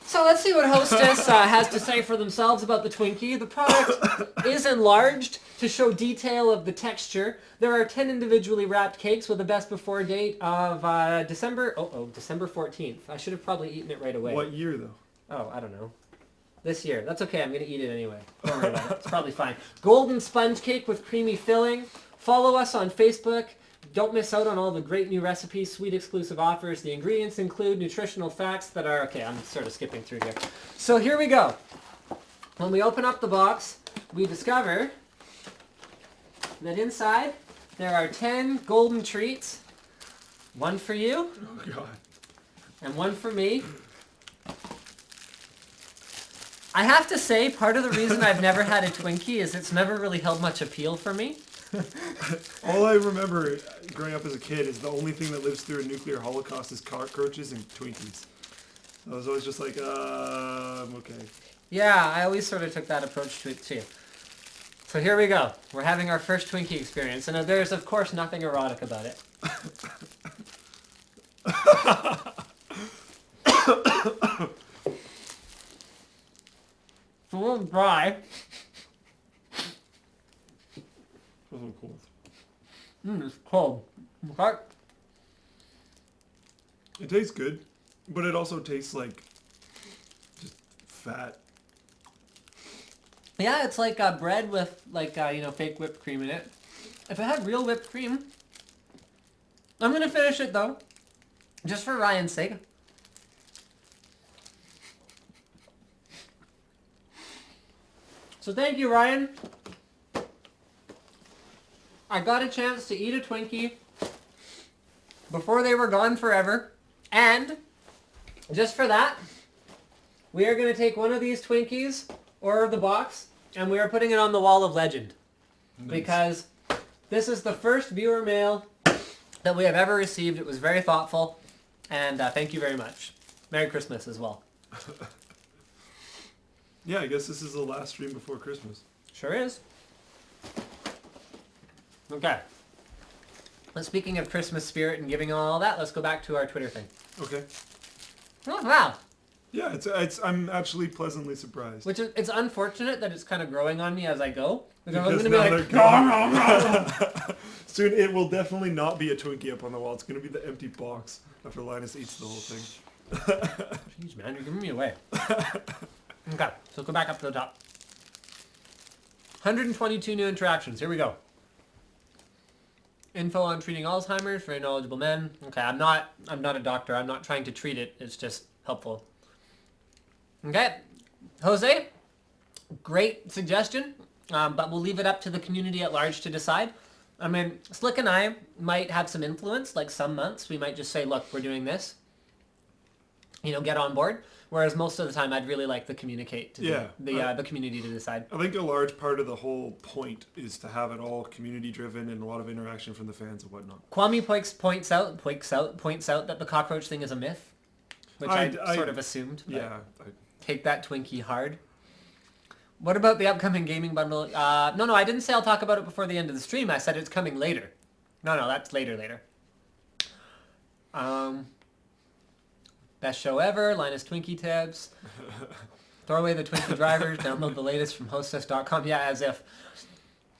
So let's see what Hostess has to say for themselves about the Twinkie. The product is enlarged to show detail of the texture. There are 10 individually wrapped cakes with a best before date of December 14th. I should have probably eaten it right away. What year, though? Oh, I don't know. This year. That's okay. I'm going to eat it anyway. Don't worry about it. It's probably fine. Golden sponge cake with creamy filling. Follow us on Facebook. Don't miss out on all the great new recipes, sweet exclusive offers. The ingredients include nutritional facts that are... Okay, I'm sort of skipping through here. So here we go. When we open up the box, we discover that inside there are 10 golden treats. One for you. Oh, God. And one for me. I have to say, part of the reason I've never had a Twinkie is it's never really held much appeal for me. All I remember growing up as a kid is the only thing that lives through a nuclear holocaust is cockroaches and Twinkies. I was always just like, I'm okay. Yeah, I always sort of took that approach to it too. So here we go. We're having our first Twinkie experience, and there's of course nothing erotic about it. It's a little dry. A little cold. It's cold. Okay. It tastes good, but it also tastes like just fat. Yeah, it's like bread with like fake whipped cream in it. If it had real whipped cream, I'm gonna finish it though, just for Ryan's sake. So thank you, Ryan. I got a chance to eat a Twinkie before they were gone forever, and just for that, we are going to take one of these Twinkies or the box, and we are putting it on the wall of legend. because this is the first viewer mail that we have ever received. It was very thoughtful, and thank you very much. Merry Christmas as well. Yeah, I guess this is the last stream before Christmas. Sure is. Okay. Well, speaking of Christmas spirit and giving all that, let's go back to our Twitter thing. Okay. Oh, wow. Yeah, I'm actually pleasantly surprised. Which is, it's unfortunate that it's kind of growing on me as I go. Because I was Because going to be like, soon it will definitely not be a Twinkie up on the wall. It's going to be the empty box after Linus eats the whole thing. Jeez, man, you're giving me away. Okay, so go back up to the top. 122 new interactions. Here we go. Info on treating Alzheimer's, very knowledgeable men. Okay, I'm not a doctor. I'm not trying to treat it. It's just helpful. Okay, Jose, great suggestion, but we'll leave it up to the community at large to decide. I mean, Slick and I might have some influence, like some months. We might just say, look, we're doing this. You know, get on board. Whereas most of the time, I'd really like the communicate to the community to decide. I think a large part of the whole point is to have it all community driven and a lot of interaction from the fans and whatnot. Kwame points out that the cockroach thing is a myth, which I sort of assumed. Yeah. Take that Twinkie hard. What about the upcoming gaming bundle? No, I didn't say I'll talk about it before the end of the stream. I said it's coming later. No, that's later. Best show ever, Linus Twinkie tips. Throw away the Twinkie drivers, download the latest from hostess.com. Yeah, as if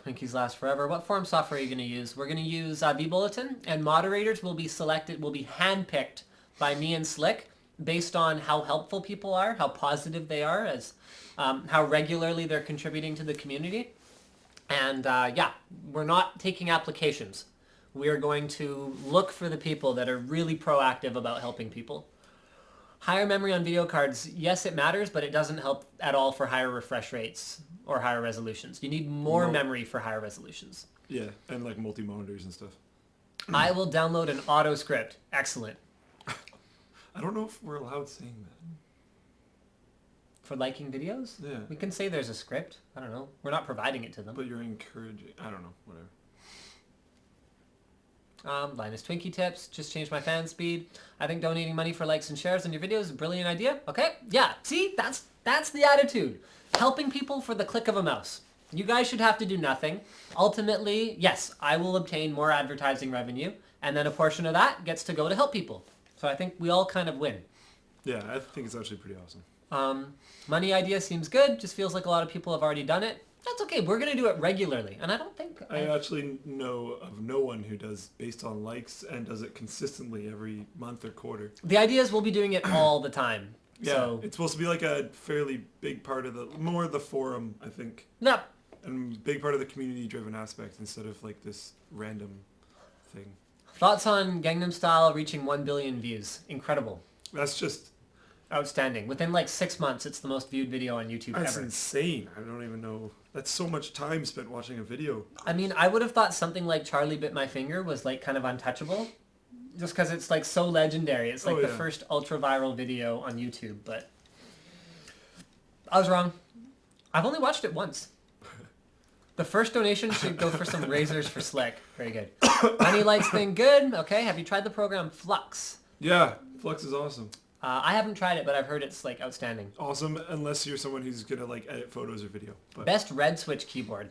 Twinkies last forever. What form software are you going to use? We're going to use vBulletin, and moderators will be handpicked by me and Slick based on how helpful people are, how positive they are, as how regularly they're contributing to the community. And we're not taking applications. We are going to look for the people that are really proactive about helping people. Higher memory on video cards, yes, it matters, but it doesn't help at all for higher refresh rates or higher resolutions. You need more memory for higher resolutions. Yeah, and like multi-monitors and stuff. I will download an auto script. Excellent. I don't know if we're allowed saying that. For liking videos? Yeah. We can say there's a script. I don't know. We're not providing it to them. But you're encouraging. I don't know. Whatever. Linus Twinkie tips. Just changed my fan speed. I think donating money for likes and shares on your videos is a brilliant idea. Okay. Yeah. See? That's the attitude. Helping people for the click of a mouse. You guys should have to do nothing. Ultimately, yes, I will obtain more advertising revenue, and then a portion of that gets to go to help people. So I think we all kind of win. Yeah, I think it's actually pretty awesome. Money idea seems good. Just feels like a lot of people have already done it. That's okay. We're going to do it regularly. And I don't think... I actually know of no one who does based on likes and does it consistently every month or quarter. The idea is we'll be doing it all the time. Yeah, so... it's supposed to be like a fairly big part of the forum, I think. Yep. And big part of the community-driven aspect instead of like this random thing. Thoughts on Gangnam Style reaching 1 billion views? Incredible. That's just... outstanding. Within like 6 months, it's the most viewed video on YouTube That's ever. insane. I don't even know. That's so much time spent watching a video. I mean, I would have thought something like Charlie Bit My Finger was like kind of untouchable. Just because it's like so legendary. It's like the first ultra-viral video on YouTube, but... I was wrong. I've only watched it once. The first donation should go for some razors for Slick. Very good. Money Lights thing, good. Okay, have you tried the program Flux? Yeah, Flux is awesome. I haven't tried it, but I've heard it's like outstanding. Awesome, unless you're someone who's gonna like edit photos or video. But. Best red switch keyboard.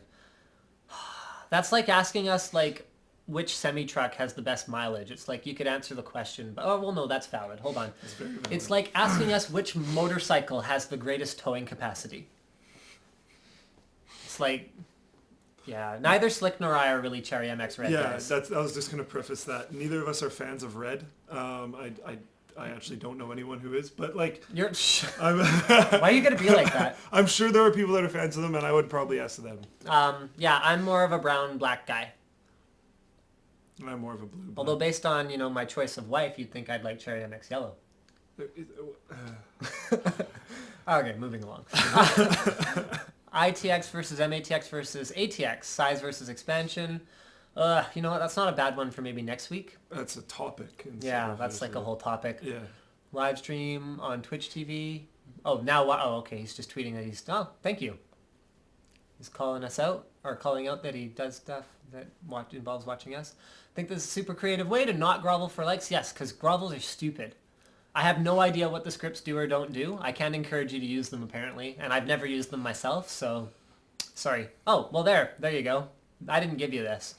That's like asking us like which semi-truck has the best mileage. It's like you could answer the question, but no, that's valid. Hold on. It's very valid. It's like asking us which motorcycle has the greatest towing capacity. It's like, yeah, neither Slick nor I are really Cherry MX Red guys. I was just gonna preface that. Neither of us are fans of Red. I actually don't know anyone who is, but like... Why are you going to be like that? I'm sure there are people that are fans of them, and I would probably ask them. Yeah, I'm more of a brown-black guy. And I'm more of a blue. Although based on, my choice of wife, you'd think I'd like Cherry MX Yellow. Okay, moving along. ITX versus MATX versus ATX. Size versus expansion. You know what? That's not a bad one for maybe next week. That's a topic. Yeah, that's like a whole topic. Yeah. Live stream on Twitch TV. Oh, now what? Oh, okay. He's just tweeting that he's... Oh, thank you. He's calling us out. or calling out that he does stuff that involves watching us. I think this is a super creative way to not grovel for likes. Yes, because grovels are stupid. I have no idea what the scripts do or don't do. I can't encourage you to use them, apparently, and I've never used them myself, so sorry. Oh, well, there you go. I didn't give you this.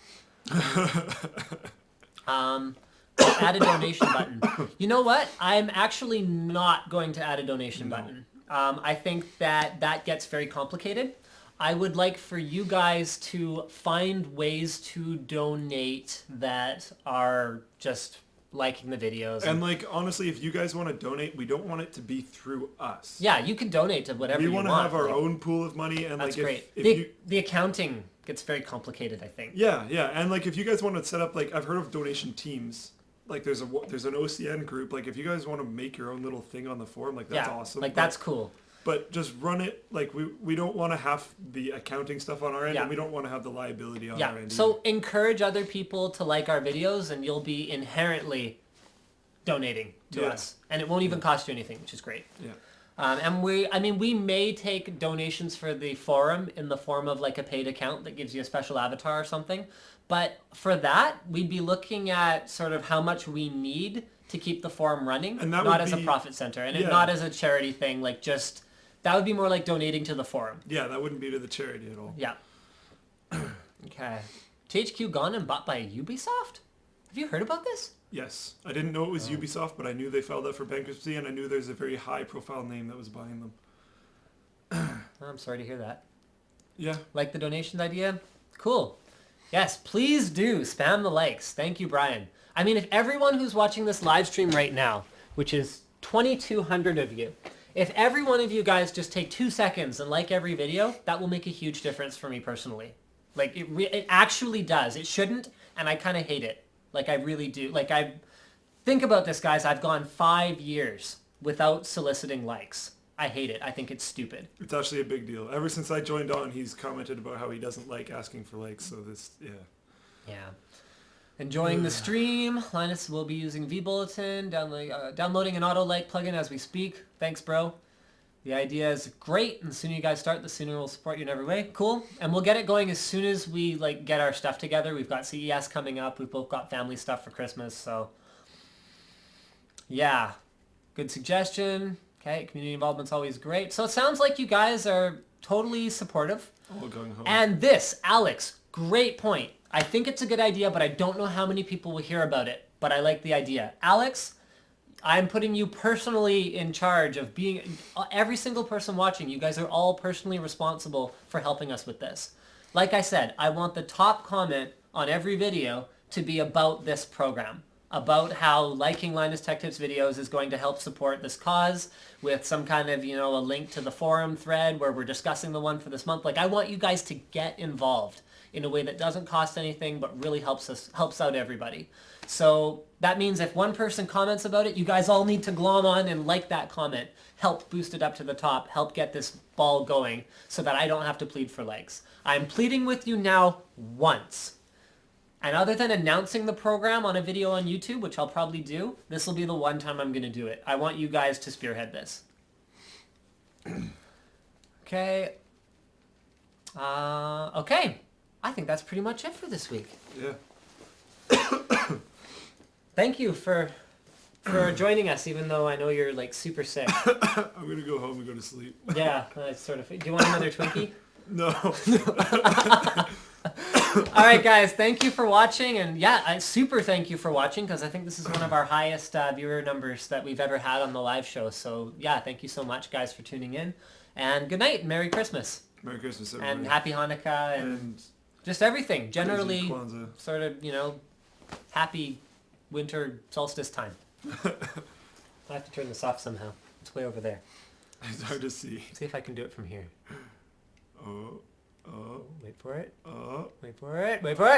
Add a donation button. You know what? I'm actually not going to add a donation button. I think that gets very complicated. I would like for you guys to find ways to donate that are just liking the videos. And like, honestly, if you guys want to donate, we don't want it to be through us. Yeah, you can donate to whatever you want. We want to have our own pool of money. And that's like, great. if the accounting gets very complicated, I think. Yeah. And like, if you guys want to set up, like, I've heard of donation teams. Like, there's an OCN group. Like, if you guys want to make your own little thing on the forum, like, that's awesome. Like, that's cool. But just run it, like, we don't want to have the accounting stuff on our end, and we don't want to have the liability on our end. So encourage other people to like our videos, and you'll be inherently donating to us. And it won't even cost you anything, which is great. Yeah. And we may take donations for the forum in the form of like a paid account that gives you a special avatar or something. But for that, we'd be looking at sort of how much we need to keep the forum running, and that not as a profit center, and not as a charity thing, like just... That would be more like donating to the forum. Yeah, that wouldn't be to the charity at all. Yeah. Okay. THQ gone and bought by Ubisoft? Have you heard about this? Yes. I didn't know it was Ubisoft, but I knew they filed out for bankruptcy, and I knew there's a very high-profile name that was buying them. I'm sorry to hear that. Yeah. Like the donations idea? Cool. Yes, please do. Spam the likes. Thank you, Brian. I mean, if everyone who's watching this live stream right now, which is 2,200 of you, if every one of you guys just take 2 seconds and like every video, that will make a huge difference for me personally. Like, it actually does. It shouldn't, and I kind of hate it. Like, I really do. Like, think about this, guys. I've gone 5 years without soliciting likes. I hate it. I think it's stupid. It's actually a big deal. Ever since I joined on, he's commented about how he doesn't like asking for likes, so Yeah. Enjoying the stream. Linus will be using vBulletin, downloading an auto-like plugin as we speak. Thanks, bro. The idea is great, and the sooner you guys start, the sooner we'll support you in every way. Cool. And we'll get it going as soon as we get our stuff together. We've got CES coming up. We've both got family stuff for Christmas, so... Yeah. Good suggestion. Okay, community involvement's always great. So it sounds like you guys are totally supportive. all going home. And this, Alex, great point. I think it's a good idea, but I don't know how many people will hear about it. But I like the idea. Alex, I'm putting you personally in charge of being... Every single person watching, you guys are all personally responsible for helping us with this. Like I said, I want the top comment on every video to be about this program. About how liking Linus Tech Tips videos is going to help support this cause with some kind of, a link to the forum thread where we're discussing the one for this month. Like, I want you guys to get involved in a way that doesn't cost anything but really helps out everybody. So that means if one person comments about it, you guys all need to glom on and like that comment. Help boost it up to the top. Help get this ball going so that I don't have to plead for likes. I'm pleading with you now once. And other than announcing the program on a video on YouTube, which I'll probably do, this will be the one time I'm going to do it. I want you guys to spearhead this. Okay. Okay. I think that's pretty much it for this week. Yeah. Thank you for joining us, even though I know you're super sick. I'm gonna go home and go to sleep. Yeah, I sort of. Do you want another Twinkie? No. All right, guys. Thank you for watching, and yeah, super thank you for watching because I think this is one of our highest viewer numbers that we've ever had on the live show. So yeah, thank you so much, guys, for tuning in, and good night, and Merry Christmas. Merry Christmas, everybody. And Happy Hanukkah, and just everything. Generally, sort of, happy winter solstice time. I have to turn this off somehow. It's way over there. It's hard to see. See if I can do it from here. Oh. Wait for it. Oh. Wait for it. Wait for it.